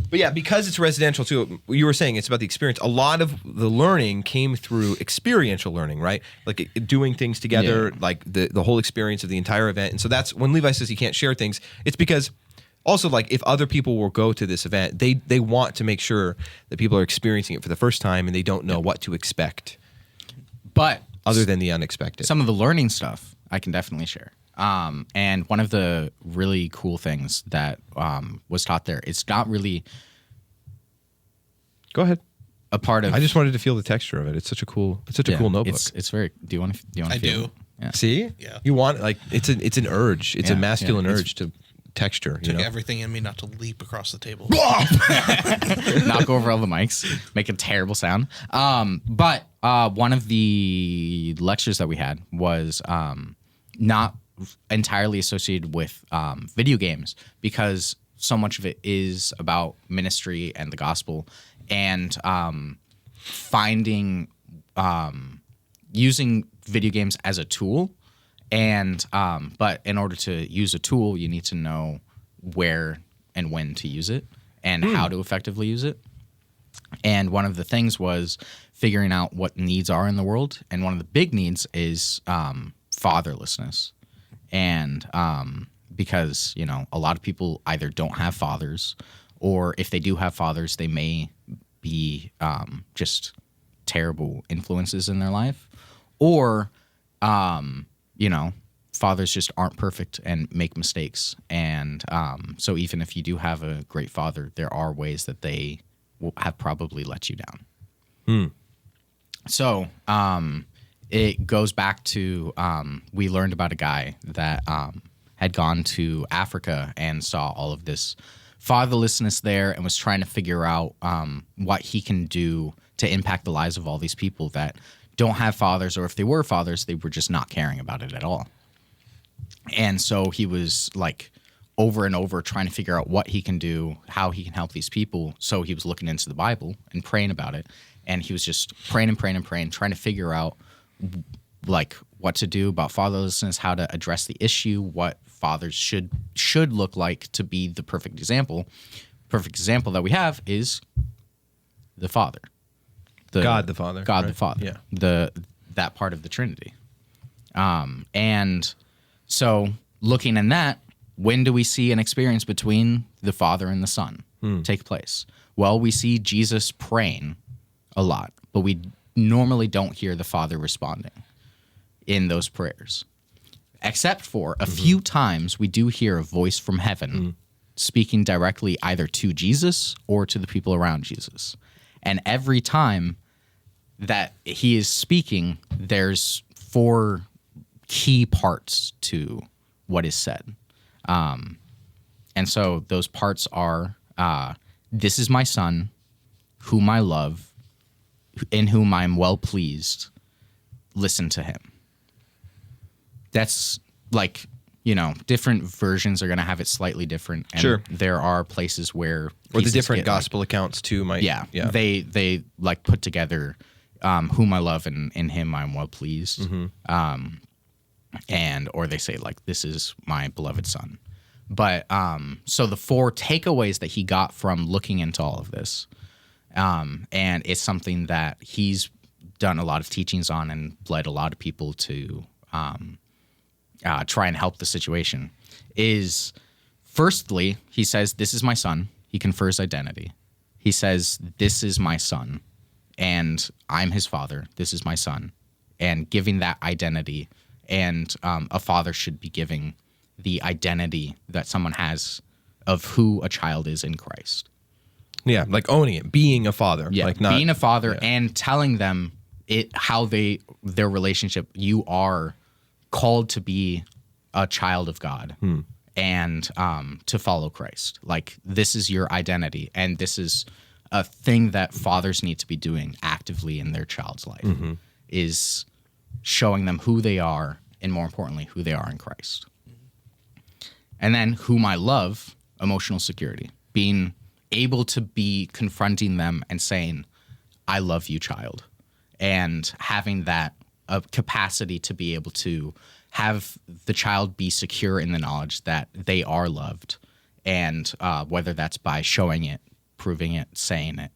But yeah, because it's residential too, you were saying it's about the experience. A lot of the learning came through experiential learning, right? Like doing things together, like the whole experience of the entire event. And so that's when Levi says he can't share things. It's because also, like, if other people will go to this event, they want to make sure that people are experiencing it for the first time and they don't know what to expect But other than the unexpected. some of the learning stuff I can definitely share. And one of the really cool things that was taught there, it's not really Go ahead. a part of. I just wanted to feel the texture of it. It's such a cool cool notebook. It's very. Do you want to? I feel do. it? Yeah. See? Yeah. You want, like, it's an urge. It's a Yeah, masculine yeah. urge to texture, you Took know? everything in me not to leap across the table. Knock over all the mics, make a terrible sound. But one of the lectures that we had was not entirely associated with video games, because so much of it is about ministry and the gospel, and finding using video games as a tool. And but in order to use a tool, you need to know where and when to use it and how to effectively use it. And one of the things was figuring out what needs are in the world. And one of the big needs is fatherlessness. And because, you know, a lot of people either don't have fathers, or if they do have fathers, they may be just terrible influences in their life, or you know, fathers just aren't perfect and make mistakes. And so even if you do have a great father, there are ways that they will have probably let you down. So it goes back to we learned about a guy that had gone to Africa and saw all of this fatherlessness there and was trying to figure out what he can do to impact the lives of all these people that don't have fathers, or if they were fathers, they were just not caring about it at all. And so he was like over and over trying to figure out what he can do, how he can help these people. So he was looking into the Bible and praying about it. And he was just praying, trying to figure out like what to do about fatherlessness, how to address the issue, what fathers should look like to be the perfect example. Perfect example that we have is the Father. God the Father. God the right? Father. Yeah. That part of the Trinity. And so looking in that, when do we see an experience between the Father and the Son take place? Well, we see Jesus praying a lot, but we normally don't hear the Father responding in those prayers. Except for a few times we do hear a voice from heaven speaking directly either to Jesus or to the people around Jesus. And every time that he is speaking, there's 4 key parts to what is said. And so those parts are, this is my son, whom I love, in whom I'm well pleased. Listen to him. That's like, you know, different versions are going to have it slightly different. And Sure. there are places where Or the pieces different get, like, gospel accounts too might. yeah. They like put together whom I love and in him I'm well pleased. And or they say like, this is my beloved son. But so the 4 takeaways that he got from looking into all of this, and it's something that he's done a lot of teachings on and led a lot of people to try and help the situation, is firstly, he says, this is my son. He confers identity. He says, this is my son, and I'm his father. This is my son. And giving that identity, and a father should be giving the identity that someone has of who a child is in Christ. Yeah, like owning it, being a father. Yeah, like not being a father and telling them how their relationship, you are called to be a child of God and to follow Christ. Like, this is your identity, and this is a thing that fathers need to be doing actively in their child's life, is showing them who they are, and more importantly, who they are in Christ. And then whom I love, emotional security, being able to be confronting them and saying, I love you, child, and having that capacity to be able to have the child be secure in the knowledge that they are loved, and whether that's by showing it, proving it, saying it.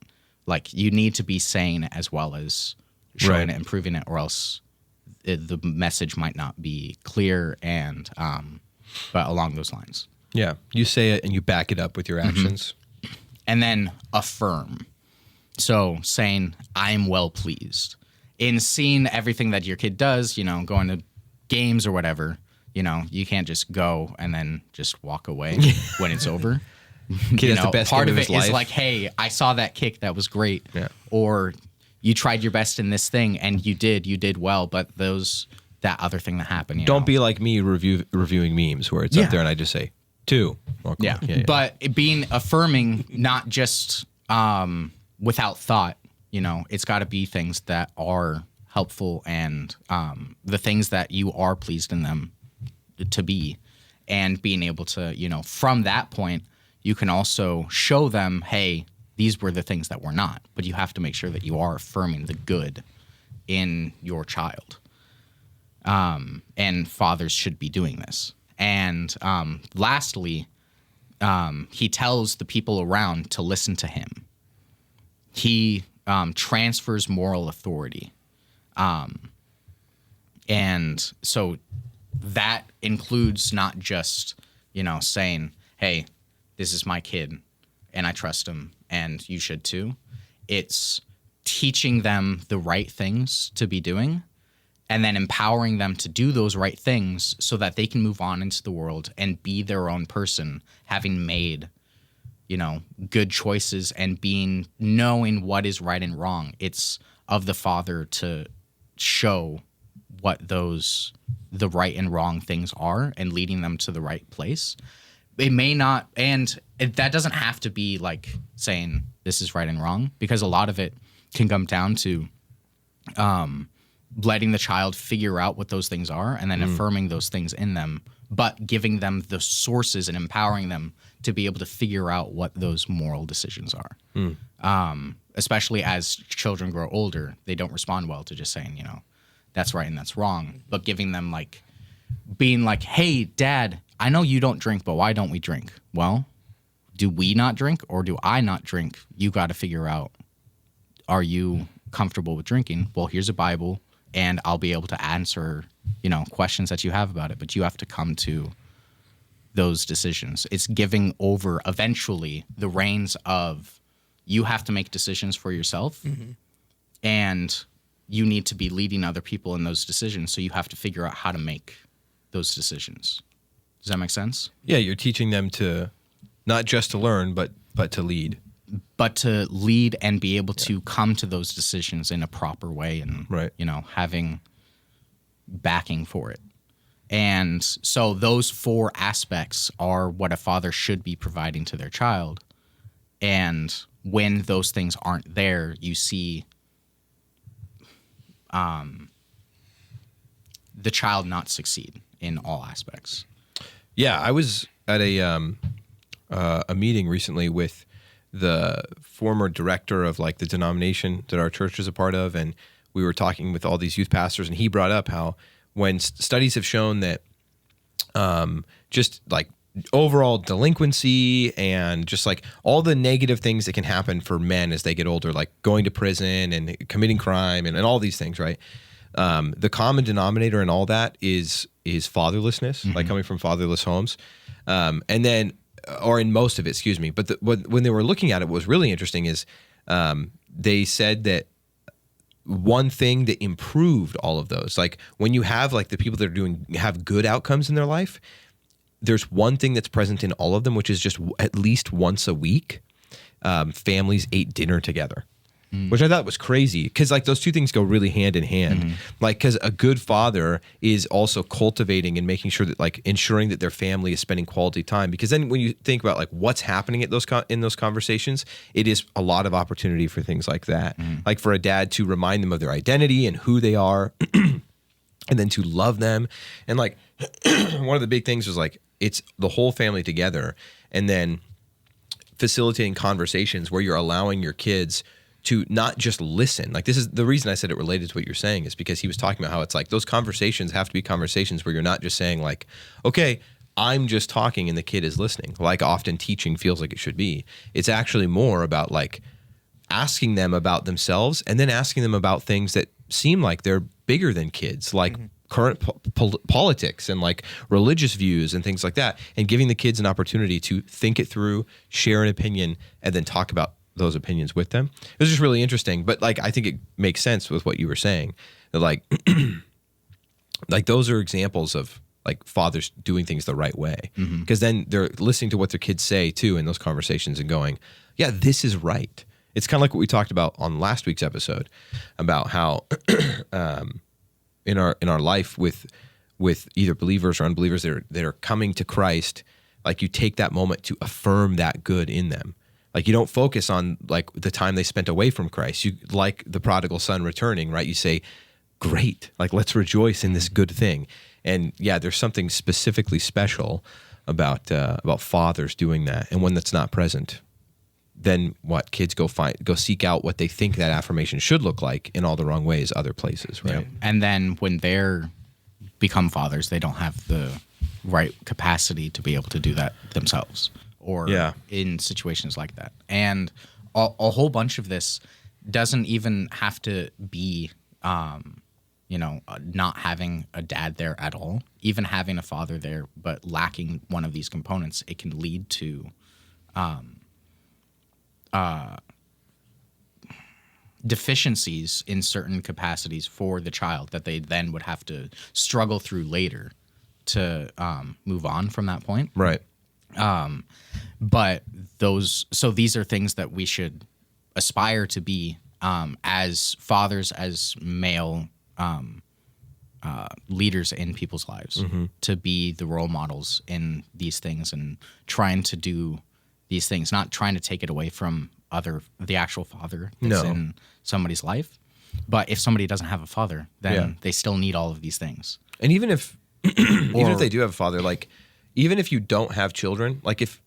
Like, you need to be saying it as well as showing it and proving it, or else the message might not be clear, and but along those lines. Yeah. You say it and you back it up with your actions. And then affirm. So saying, I'm well pleased. In seeing everything that your kid does, you know, going to games or whatever, you know, you can't just go and then just walk away when it's over. Kid has the best part game of of it his is life. like, hey, I saw that kick, that was great. Yeah. Or you tried your best in this thing and you did well, but that other thing that happened. You Don't know? be like me reviewing memes where it's up there and I just say 2. Or Yeah. yeah. But it being affirming, not just without thought, you know, it's got to be things that are helpful, and the things that you are pleased in them to be, and being able to, you know, from that point, you can also show them, hey, these were the things that were not, but you have to make sure that you are affirming the good in your child. And fathers should be doing this. And lastly, he tells the people around to listen to him. He transfers moral authority. And so that includes not just, you know, saying, hey, this is my kid and I trust him and you should too. It's teaching them the right things to be doing, and then empowering them to do those right things so that they can move on into the world and be their own person, having made, you know, good choices and knowing what is right and wrong. It's of the father to show what the right and wrong things are and leading them to the right place. It may not, and that doesn't have to be like saying this is right and wrong, because a lot of it can come down to letting the child figure out what those things are and then affirming those things in them, but giving them the sources and empowering them to be able to figure out what those moral decisions are. Especially as children grow older, they don't respond well to just saying, you know, that's right and that's wrong, but giving them like, being like, hey, Dad, I know you don't drink, but why don't we drink? Well, do we not drink or do I not drink? You got to figure out, are you comfortable with drinking? Well, here's a Bible, and I'll be able to answer, you know, questions that you have about it, but you have to come to those decisions. It's giving over eventually the reins of, you have to make decisions for yourself, and you need to be leading other people in those decisions. So you have to figure out how to make those decisions. Does that make sense? Yeah, you're teaching them to not just to learn, but to lead. But to lead and be able to come to those decisions in a proper way, and you know, having backing for it. And so those 4 aspects are what a father should be providing to their child. And when those things aren't there, you see the child not succeed in all aspects. Yeah, I was at a meeting recently with the former director of like the denomination that our church is a part of, and we were talking with all these youth pastors, and he brought up how when studies have shown that just like overall delinquency and just like all the negative things that can happen for men as they get older, like going to prison and committing crime and all these things, right? The common denominator in all that is fatherlessness, like coming from fatherless homes. And then, or in most of it, excuse me. But when they were looking at it, what was really interesting is they said that one thing that improved all of those, like when you have like the people that have good outcomes in their life, there's one thing that's present in all of them, which is just at least once a week, families ate dinner together. Which I thought was crazy, because like those two things go really hand in hand. Like, because a good father is also cultivating and making sure that, like, ensuring that their family is spending quality time. Because then when you think about like what's happening at in those conversations, it is a lot of opportunity for things like that. Like for a dad to remind them of their identity and who they are, and then to love them. And like one of the big things was like it's the whole family together, and then facilitating conversations where you're allowing your kids to not just listen. Like, this is the reason I said it related to what you're saying, is because he was talking about how it's like those conversations have to be conversations where you're not just saying like, okay, I'm just talking and the kid is listening, like often teaching feels like it should be. It's actually more about like asking them about themselves and then asking them about things that seem like they're bigger than kids, like current politics and like religious views and things like that, and giving the kids an opportunity to think it through, share an opinion, and then talk about those opinions with them. It was just really interesting. But like, I think it makes sense with what you were saying, that like, like those are examples of like fathers doing things the right way, because then they're listening to what their kids say too in those conversations and going, yeah, this is right. It's kind of like what we talked about on last week's episode about how in our life with either believers or unbelievers that are coming to Christ, like you take that moment to affirm that good in them. Like you don't focus on like the time they spent away from Christ. You, like the prodigal son returning, right? You say, great, like let's rejoice in this good thing. And yeah, there's something specifically special about fathers doing that. And when that's not present, then what? Kids go seek out what they think that affirmation should look like in all the wrong ways, other places, right? And then when they're become fathers, they don't have the right capacity to be able to do that themselves, or in situations like that. And a whole bunch of this doesn't even have to be, not having a dad there at all. Even having a father there, but lacking one of these components, it can lead to deficiencies in certain capacities for the child that they then would have to struggle through later to move on from that point. Right. But these are things that we should aspire to be as fathers, as male leaders in people's lives, to be the role models in these things and trying to do these things, not trying to take it away from the actual father that's in somebody's life. But if somebody doesn't have a father, then they still need all of these things. And even if even if they do have a father, like even if you don't have children, like if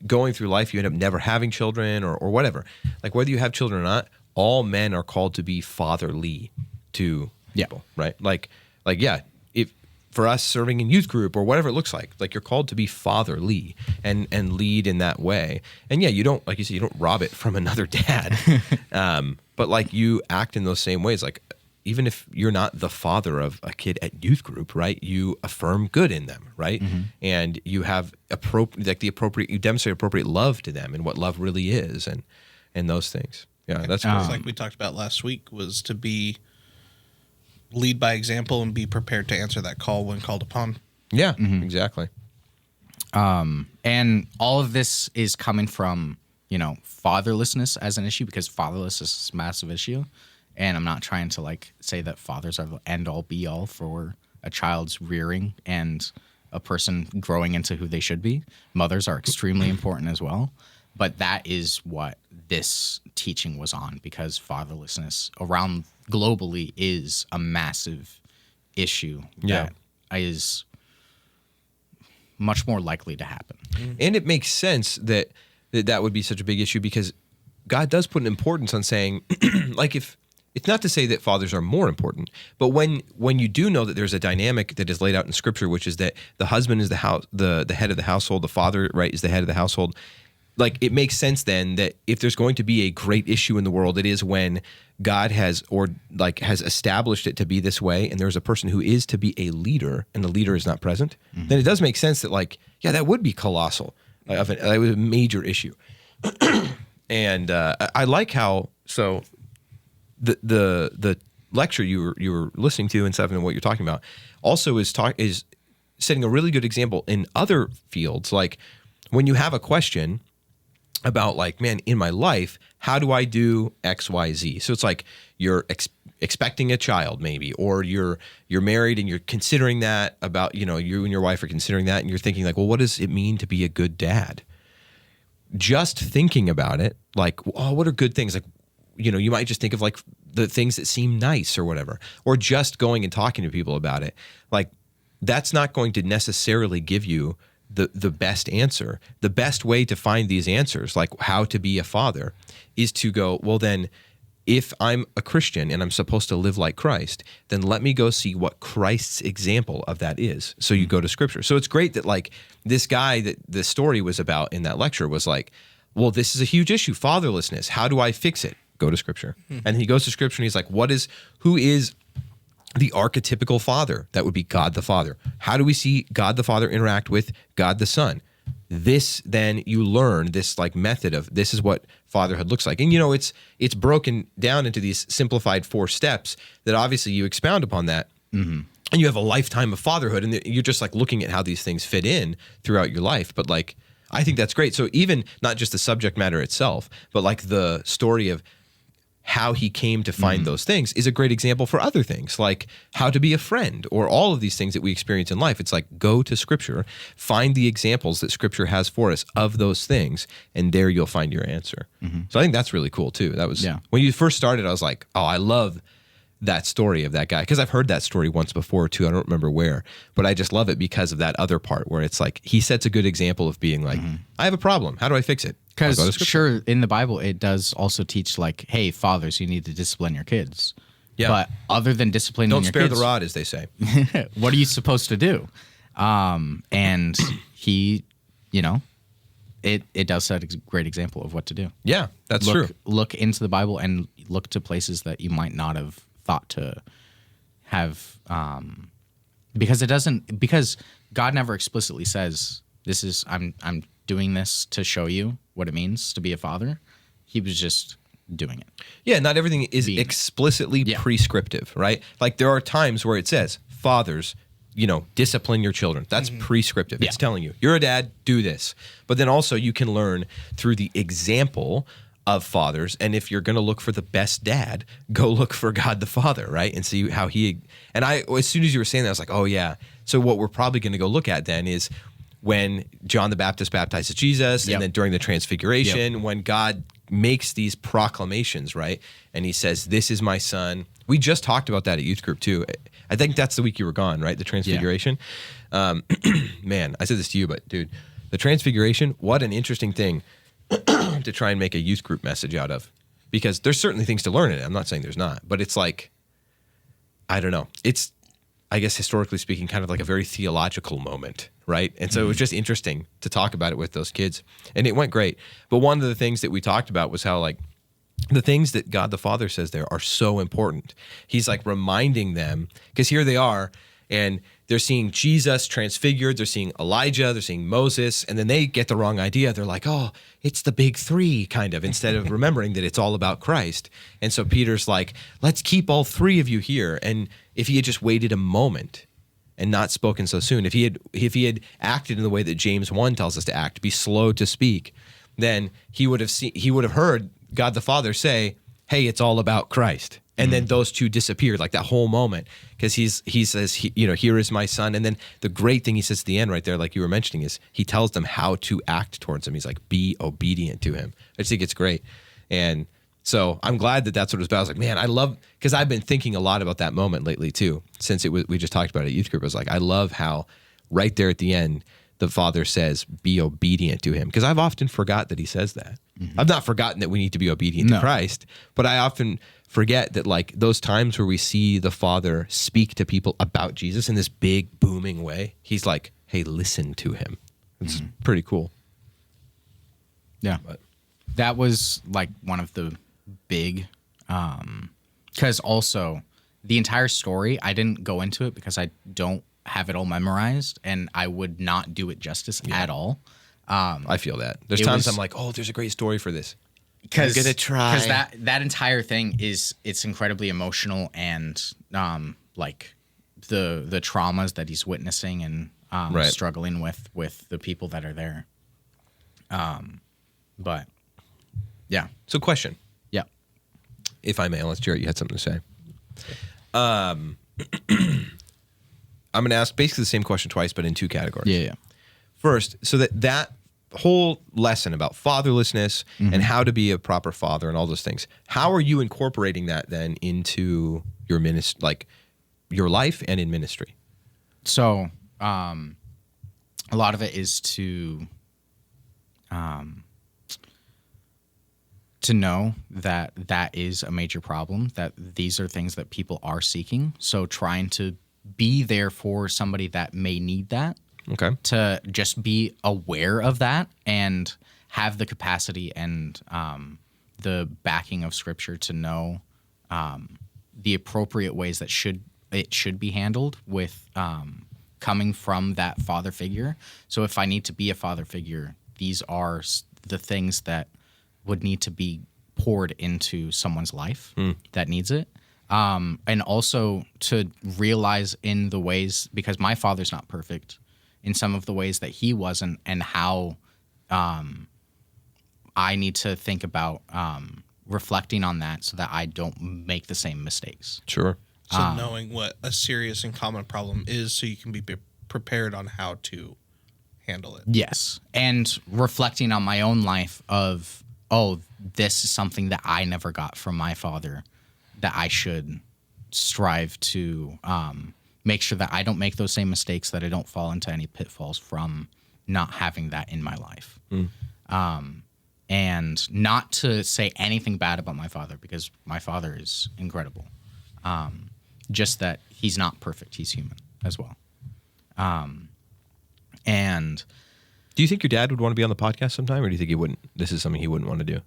going through life you end up never having children or whatever, like whether you have children or not, all men are called to be fatherly to people, right? Like yeah, if for us serving in youth group or whatever it looks like you're called to be fatherly and lead in that way. And yeah, you don't, like you said, you don't rob it from another dad, but like you act in those same ways. Like even if you're not the father of a kid at youth group, right? You affirm good in them, right? And you have you demonstrate appropriate love to them and what love really is, and those things. Yeah, that's cool. Like we talked about last week, was to lead by example and be prepared to answer that call when called upon. Yeah, exactly. And all of this is coming from, fatherlessness as an issue, because fatherlessness is a massive issue. And I'm not trying to like say that fathers are the end all be all for a child's rearing and a person growing into who they should be. Mothers are extremely important as well. But that is what this teaching was on, because fatherlessness around globally is a massive issue that is much more likely to happen. And it makes sense that would be such a big issue, because God does put an importance on saying, like, if it's not to say that fathers are more important, but when you do know that there's a dynamic that is laid out in Scripture, which is that the husband is the head of the household, the father, right, is the head of the household. Like, it makes sense then that if there's going to be a great issue in the world, it is when God has established it to be this way, and there's a person who is to be a leader, and the leader is not present. Then it does make sense that, like, yeah, that would be colossal. That was a major issue. And I like how the lecture you were listening to and stuff, and what you're talking about also is setting a really good example in other fields. Like when you have a question about, like, man, in my life, how do I do X, Y, Z? So it's like you're expecting a child maybe, or you're married and you're considering that about, you and your wife are considering that, and you're thinking like, well, what does it mean to be a good dad? Just thinking about it, like, oh, what are good things? Like, you might just think of like the things that seem nice or whatever, or just going and talking to people about it. Like, that's not going to necessarily give you the best answer. The best way to find these answers, like how to be a father, is to go, well, then if I'm a Christian and I'm supposed to live like Christ, then let me go see what Christ's example of that is. So you go to Scripture. So it's great that like this guy that the story was about in that lecture was like, well, this is a huge issue, fatherlessness. How do I fix it? Go to Scripture. And he goes to Scripture and he's like, who is the archetypical father? That would be God the Father. How do we see God the Father interact with God the Son? This, then you learn this like method of this is what fatherhood looks like. And you know, it's broken down into these simplified 4 steps that obviously you expound upon that. And you have a lifetime of fatherhood, and you're just like looking at how these things fit in throughout your life. But like, I think that's great. So even not just the subject matter itself, but like the story of how he came to find those things is a great example for other things, like how to be a friend or all of these things that we experience in life. It's like, go to Scripture, find the examples that Scripture has for us of those things, and there you'll find your answer. So I think that's really cool too. That was when you first started, I was like, oh, I love that story of that guy, because I've heard that story once before too. I don't remember where, but I just love it because of that other part where it's like he sets a good example of being like, I have a problem. How do I fix it? Because sure, in the Bible, it does also teach like, hey, fathers, you need to discipline your kids. Yeah. But other than disciplining Don't your spare kids, the rod, as they say. what are you supposed to do? And he, you know, it does set a great example of what to do. Yeah, that's true. Look into the Bible and look to places that you might not have thought to have, because God never explicitly says this is I'm doing this to show you what it means to be a father. He was just doing it. Yeah, not everything is explicitly prescriptive, right? Like there are times where it says, fathers, you know, discipline your children. That's prescriptive. It's telling you, you're a dad, do this. But then also you can learn through the example of fathers. And if you're going to look for the best dad, go look for God the Father, right? And see how he, and as soon as you were saying that, I was like, oh yeah. So what we're probably going to go look at then is when John the Baptist baptizes Jesus, and then during the Transfiguration, when God makes these proclamations, right? And he says, this is my son. We just talked about that at youth group too. I think that's the week you were gone, right? The Transfiguration. Man, I said this to you, but dude, the Transfiguration, what an interesting thing to try and make a youth group message out of. Because there's certainly things to learn in it. I'm not saying there's not, but it's like, I don't know. It's, I guess historically speaking, kind of like a very theological moment, right? And so it was just interesting to talk about it with those kids. And it went great. But one of the things that we talked about was how like the things that God the Father says there are so important. He's like reminding them, because here they are, and they're seeing Jesus transfigured, they're seeing Elijah, they're seeing Moses, and then they get the wrong idea. They're like, oh, it's the big 3 kind of, instead of remembering that it's all about Christ. And so Peter's like, let's keep all 3 of you here. And if he had just waited a moment and not spoken so soon, if he had acted in the way that James 1 tells us to act, be slow to speak, then he would have heard God the Father say, hey, it's all about Christ. And then those 2 disappeared, like that whole moment, because he says, here is my son. And then the great thing he says at the end right there, like you were mentioning, is he tells them how to act towards him. He's like, be obedient to him. I just think it's great. And so I'm glad that that's what it was about. I was like, man, I love, because I've been thinking a lot about that moment lately too, since we just talked about it at youth group. I was like, I love how right there at the end, the Father says, be obedient to him. Because I've often forgot that he says that. I've not forgotten that we need to be obedient to Christ, but I often forget that like those times where we see the Father speak to people about Jesus in this big booming way, he's like, hey, listen to him. It's pretty cool. Yeah. But that was like one of the big, because also the entire story, I didn't go into it because I don't have it all memorized, and I would not do it justice at all. I feel that. There's times I'm like, oh, there's a great story for this. I'm gonna try. Because that entire thing it's incredibly emotional, and like the traumas that he's witnessing and struggling with the people that are there. But yeah. So question, Yeah. if I may, unless Jarrett, you had something to say. I'm going to ask basically the same question twice, but in 2 categories. Yeah. First, so that whole lesson about fatherlessness and how to be a proper father and all those things, how are you incorporating that then into your like your life and in ministry? So a lot of it is to know that that is a major problem, that these are things that people are seeking. So trying to be there for somebody that may need that, Okay. to just be aware of that and have the capacity and the backing of Scripture to know the appropriate ways that it should be handled with coming from that father figure. So if I need to be a father figure, these are the things that would need to be poured into someone's life that needs it. And also to realize in the ways, because my father's not perfect, in some of the ways that he wasn't, and how I need to think about reflecting on that so that I don't make the same mistakes. Sure. So knowing what a serious and common problem is, so you can be prepared on how to handle it. Yes. And reflecting on my own life of, oh, this is something that I never got from my father, that I should strive to make sure that I don't make those same mistakes, that I don't fall into any pitfalls from not having that in my life. And not to say anything bad about my father, because my father is incredible. Just that he's not perfect. He's human as well. And Do you think your dad would want to be on the podcast sometime, or do you think he wouldn't? This is something he wouldn't want to do.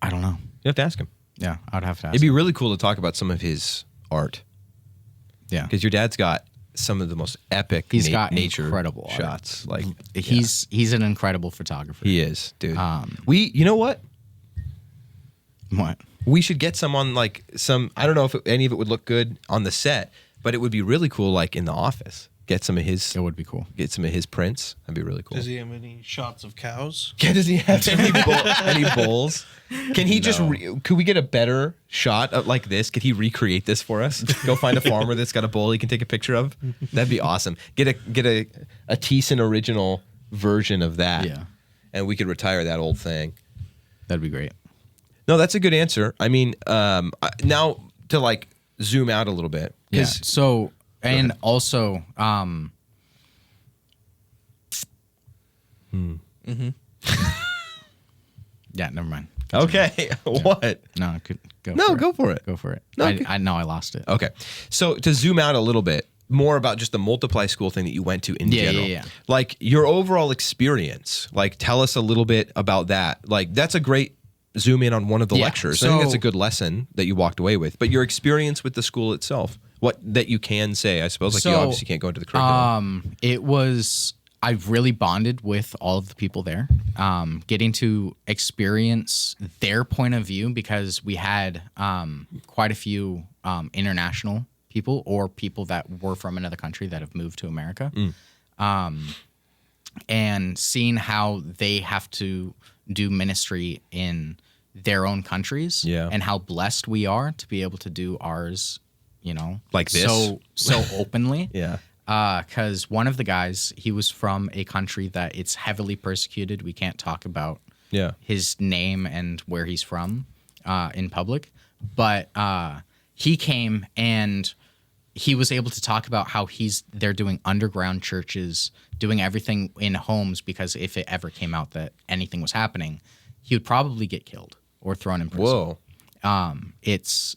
I don't know. You have to ask him. Yeah, I'd have to ask. It'd be really cool to talk about some of his art, Yeah. because your dad's got some of the most epic He's got nature incredible art. shots. Like He's an incredible photographer. he is, dude. Um, You know what? What? We should get some on like some. I don't know if any of it would look good on the set, but it would be really cool, like in the office. Get some of his. It would be cool. Get some of his prints. That'd be really cool. Does he have any shots of cows? Yeah, does he have any bowls? Can he just? No. Could we get a better shot of like this? Could he recreate this for us? Go find a farmer that's got a bowl he can take a picture of. That'd be awesome. Get a Thiessen original version of that. Yeah. And we could retire that old thing. That'd be great. No, that's a good answer. I mean, now to like zoom out a little bit. Yeah. 'Cause- So, and also, yeah, never mind. Okay. What? No, I could go. No, for go it. for it. Go for it. No, I know I lost it. Okay. So to zoom out a little bit, more about just the multiply school thing that you went to in Yeah, general. yeah. Like your overall experience. Like tell us a little bit about that. Like that's a great zoom in on one of the Yeah, lectures. I think that's so- a good lesson that you walked away with. But your experience with the school itself, what that you can say, I suppose. Like you So, obviously can't go into the curriculum. It was, I've really bonded with all of the people there, getting to experience their point of view, because we had quite a few international people or people that were from another country that have moved to America. And seeing how they have to do ministry in their own countries, Yeah. and how blessed we are to be able to do ours, you know, Like this? so openly. Yeah. Because one of the guys, he was from a country that it's heavily persecuted. We can't talk about Yeah. his name and where he's from in public. But he came and he was able to talk about how they're doing underground churches, doing everything in homes, because if it ever came out that anything was happening, he would probably get killed or thrown in prison. Whoa. It's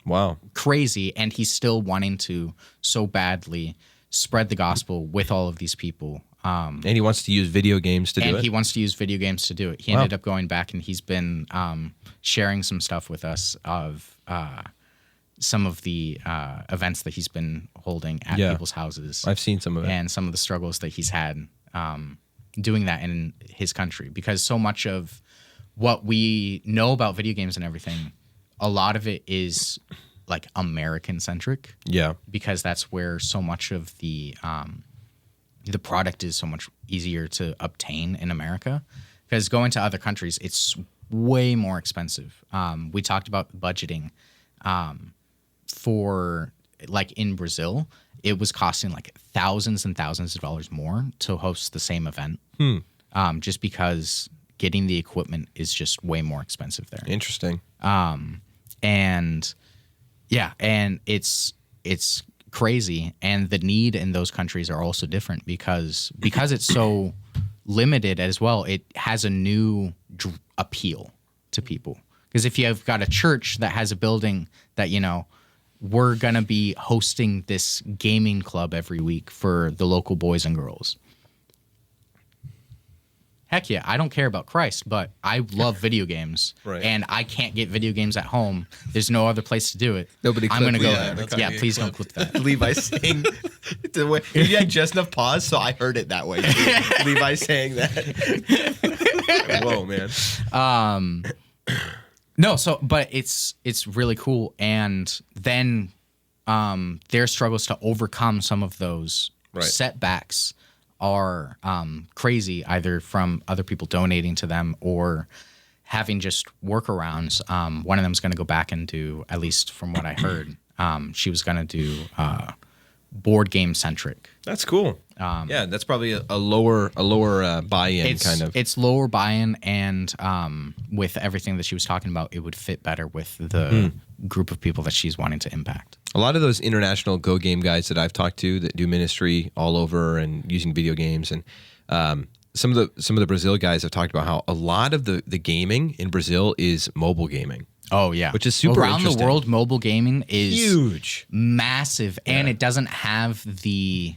Wow. crazy, and he's still wanting to so badly spread the gospel with all of these people. And he wants to use video games to do And it. he wants to use video games to do it. He Wow. ended up going back, and he's been sharing some stuff with us of some of the events that he's been holding at Yeah. people's houses. I've seen some of it. And some of the struggles that he's had doing that in his country. Because so much of what we know about video games and everything, a lot of it is like American centric, Yeah. because that's where so much of the product is so much easier to obtain in America. Because going to other countries, it's way more expensive. We talked about budgeting for, like in Brazil, it was costing like thousands and thousands of dollars more to host the same event, just because getting the equipment is just way more expensive there. Interesting. And yeah, and it's crazy, and the need in those countries are also different because it's so limited as well. It has a new appeal to people. Because if you've got a church that has a building that, you know, we're going to be hosting this gaming club every week for the local boys and girls. Heck yeah, I don't care about Christ, but I love video games. Right. And I can't get video games at home. There's no other place to do it. Nobody I'm going to clip- go yeah, there. that's Yeah, okay. please don't clip that. Levi saying the way you had just enough pause, so I heard it that way. Levi saying that. Whoa, man. No, so but it's really cool, and then their struggles to overcome some of those Right. setbacks are crazy, either from other people donating to them or having just workarounds. One of them is going to go back and do, at least from what I heard, she was going to do board game centric. That's cool. Yeah, that's probably a lower buy-in kind of. It's lower buy-in, and with everything that she was talking about, it would fit better with the group of people that she's wanting to impact. A lot of those international Go game guys that I've talked to that do ministry all over and using video games, and some of the Brazil guys have talked about how a lot of the gaming in Brazil is mobile gaming. Oh yeah, Which is super around interesting. the world. Mobile gaming is Huge. massive, and it doesn't have the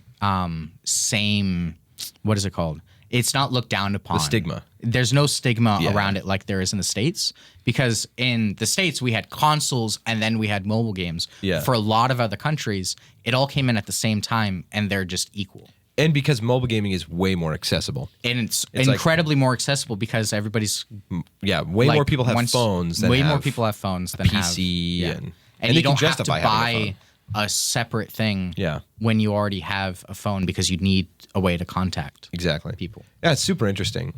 same. What is it called? It's not looked down upon. stigma. There's no stigma Yeah. around it like there is in the States, because in the States we had consoles and then we had mobile games. Yeah. For a lot of other countries, it all came in at the same time, and they're just equal. And because mobile gaming is way more accessible. And it's like- incredibly more accessible because everybody's Yeah, way like, more people have once- phones than way more have people have phones than PC have, and and they you can don't have to justify having a buy a separate thing Yeah. when you already have a phone, because you need a way to contact Exactly. people. Yeah, it's super interesting.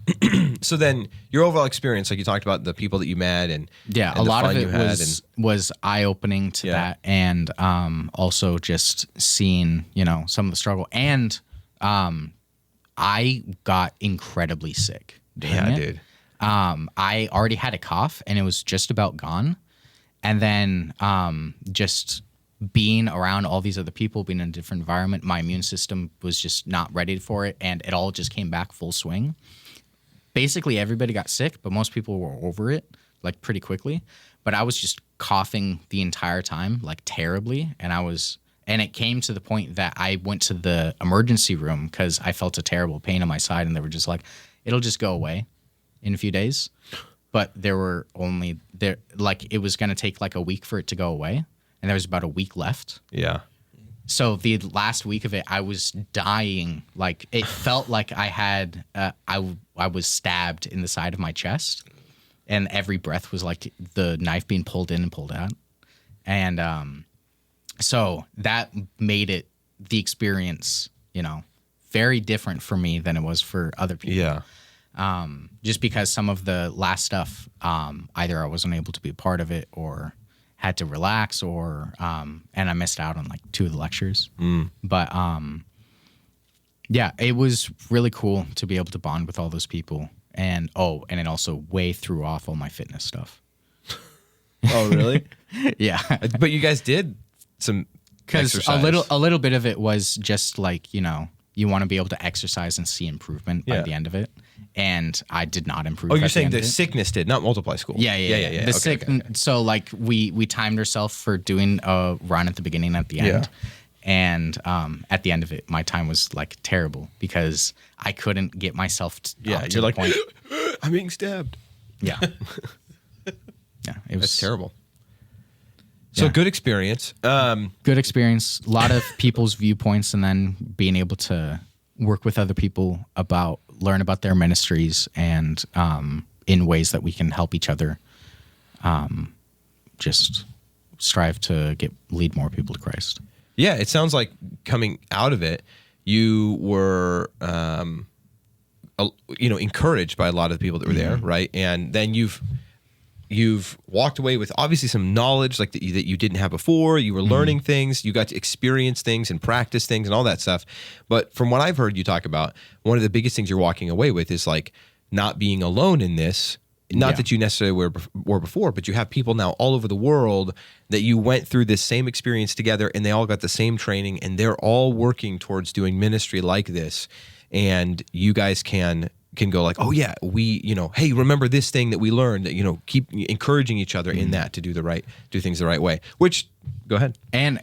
So then your overall experience, like you talked about the people that you met and Yeah, and a the lot of fun it you had was eye opening to Yeah. that, and also just seeing, you know, some of the struggle. And I got incredibly sick. doing yeah, it. dude. I already had a cough, and it was just about gone. And then just being around all these other people, being in a different environment, my immune system was just not ready for it, and it all just came back full swing. Basically, everybody got sick, but most people were over it, like, pretty quickly. But I was just coughing the entire time, like, terribly, and it came to the point that I went to the emergency room because I felt a terrible pain on my side, and they were just like, it'll just go away in a few days. But it was going to take like a week for it to go away, and there was about a week left. Yeah. So the last week of it, I was dying. Like, it felt like I had I was stabbed in the side of my chest, and every breath was like the knife being pulled in and pulled out. And so that made it, the experience, you know, very different for me than it was for other people. Yeah. Just because some of the last stuff, either I wasn't able to be a part of it or had to relax, or and I missed out on like 2 of the lectures. But yeah, it was really cool to be able to bond with all those people. And it also way threw off all my fitness stuff. Oh, really? Yeah. But you guys did some Because exercise. a little bit of it was just like, you know, you want to be able to exercise and see improvement by Yeah. the end of it. And I did not improve. Oh, at you're the saying end the of it. sickness did, not multiply school. Yeah. The The sick. So like we timed ourselves for doing a run at the beginning, at the end, and at the end of it, my time was like terrible because I couldn't get myself. Yeah, up to you're the like, point. I'm being stabbed. Yeah. Yeah, it was That's terrible. So Yeah. good experience. good experience. A lot of people's viewpoints, and then being able to work with other people learn about their ministries, and in ways that we can help each other. Just strive to lead more people to Christ. Yeah, it sounds like coming out of it, you were, encouraged by a lot of the people that were there, right? And then you've walked away with obviously some knowledge like that you didn't have before. You were learning things. You got to experience things and practice things and all that stuff. But from what I've heard you talk about, one of the biggest things you're walking away with is like not being alone in this, Not Yeah. that you necessarily were before, but you have people now all over the world that you went through this same experience together, and they all got the same training, and they're all working towards doing ministry like this. And you guys can go like, oh yeah, we, hey, remember this thing that we learned, keep encouraging each other in that to do things the right way. Which, go ahead. And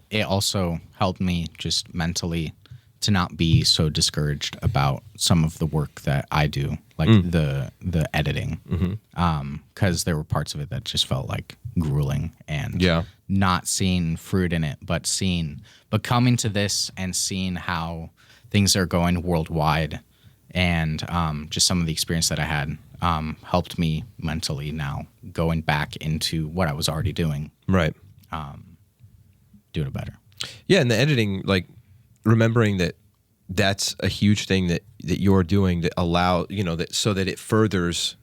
it also helped me just mentally to not be so discouraged about some of the work that I do, like the editing, because there were parts of it that just felt like grueling and not seeing fruit in it, but coming to this and seeing how things are going worldwide, and just some of the experience that I had helped me mentally now going back into what I was already doing, Right. doing it better. Yeah, and the editing, like remembering that's a huge thing that you're doing that so that it furthers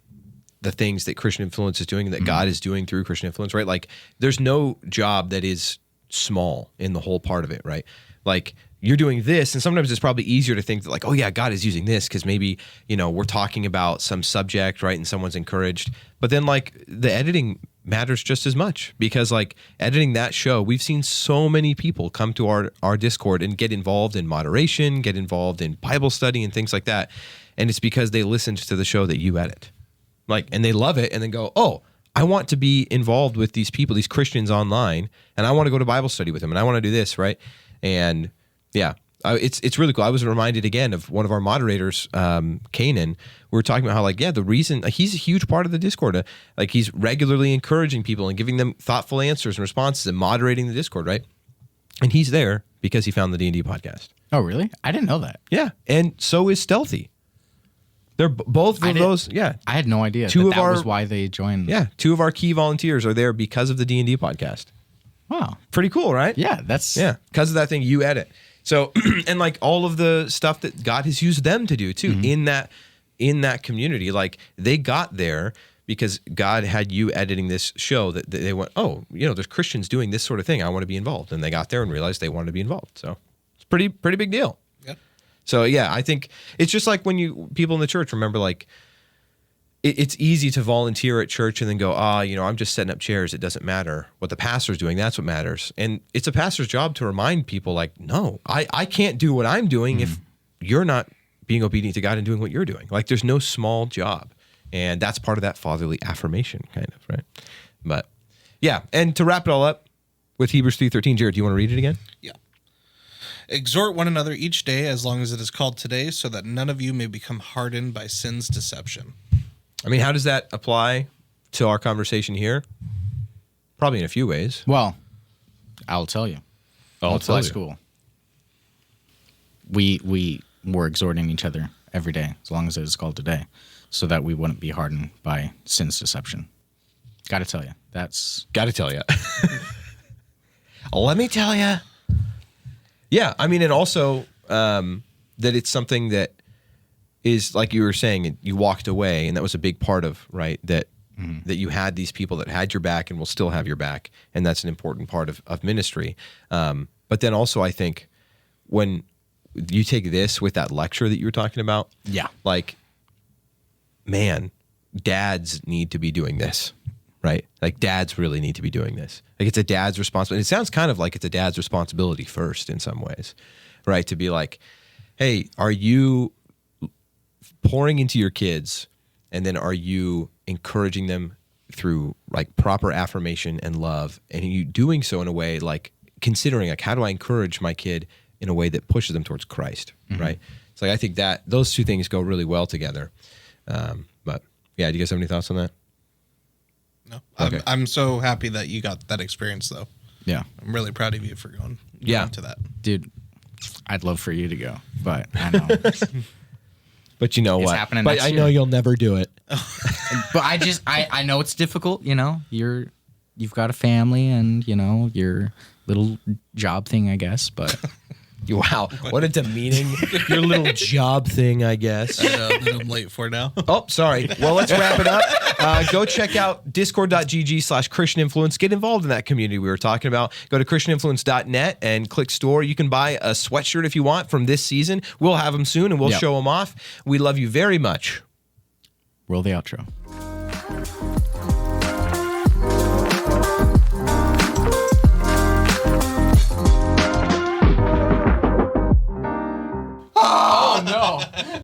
the things that Christian Influence is doing and that God is doing through Christian Influence, right? Like there's no job that is small in the whole part of it, right? Like you're doing this, and sometimes it's probably easier to think that like, oh yeah, God is using this because maybe, we're talking about some subject, right? And someone's encouraged. But then like the editing matters just as much, because like editing that show, we've seen so many people come to our Discord and get involved in moderation, get involved in Bible study and things like that. And it's because they listened to the show that you edit. Like, and they love it and then go, oh, I want to be involved with these people, these Christians online, and I want to go to Bible study with them, and I want to do this, right? And yeah, it's really cool. I was reminded again of one of our moderators, Kanan. We were talking about how like, yeah, the reason he's a huge part of the Discord, like he's regularly encouraging people and giving them thoughtful answers and responses and moderating the Discord, right? And he's there because he found the D&D podcast. Oh, really? I didn't know that. Yeah, and so is Stealthy. They're both of those. Yeah, I had no idea Two of that our- was why they joined. yeah. Two of our key volunteers are there because of the D&D podcast. Wow. Pretty cool, right? Yeah, that's because of that thing you edit. So, and like all of the stuff that God has used them to do too in that community, like they got there because God had you editing this show that they went, oh, there's Christians doing this sort of thing. I want to be involved. And they got there and realized they wanted to be involved. So it's pretty big deal. Yeah. So yeah, I think it's just like when people in the church remember, like it's easy to volunteer at church and then go, I'm just setting up chairs. It doesn't matter what the pastor's doing. That's what matters. And it's a pastor's job to remind people like, no, I can't do what I'm doing if you're not being obedient to God and doing what you're doing. Like there's no small job. And that's part of that fatherly affirmation kind of, right? But yeah. And to wrap it all up with Hebrews 3:13, Jared, do you want to read it again? Yeah. Exhort one another each day as long as it is called today, so that none of you may become hardened by sin's deception. I mean, how does that apply to our conversation here? Probably in a few ways. Well, I'll tell you. I'll What's tell high you. school? We were exhorting each other every day, as long as it is called today, so that we wouldn't be hardened by sin's deception. Got to tell you, that's Got to tell you. Let me tell you. Yeah, I mean, and also that it's something that is like you were saying, you walked away, and that was a big part of, right, that you had these people that had your back and will still have your back, and that's an important part of ministry. But then also, I think when you take this with that lecture that you were talking about, like, man, dads need to be doing this, right? Like dads really need to be doing this. Like it's a dad's responsibility. It sounds kind of like it's a dad's responsibility first in some ways, right? To be like, hey, are you pouring into your kids, and then are you encouraging them through like proper affirmation and love, and are you doing so in a way like considering like, how do I encourage my kid in a way that pushes them towards Christ, right? So like, I think that those two things go really well together. But yeah, do you guys have any thoughts on that? No, Okay. I'm so happy that you got that experience, though. yeah, I'm really proud of you for going to that. dude. I'd love for you to go, but I know. But you know It's what? happening But next I know year. you'll never do it. But I know it's difficult. You've got a family and your little job thing, I guess. But Wow, what a demeaning your little job thing, I guess. I know that I'm late for now. Oh, sorry. Well, let's wrap it up. Go check out discord.gg/Christian Influence. Get involved in that community we were talking about. Go to christianinfluence.net and click store. You can buy a sweatshirt if you want from this season. We'll have them soon and we'll Yep. show them off. We love you very much. roll the outro. Bye.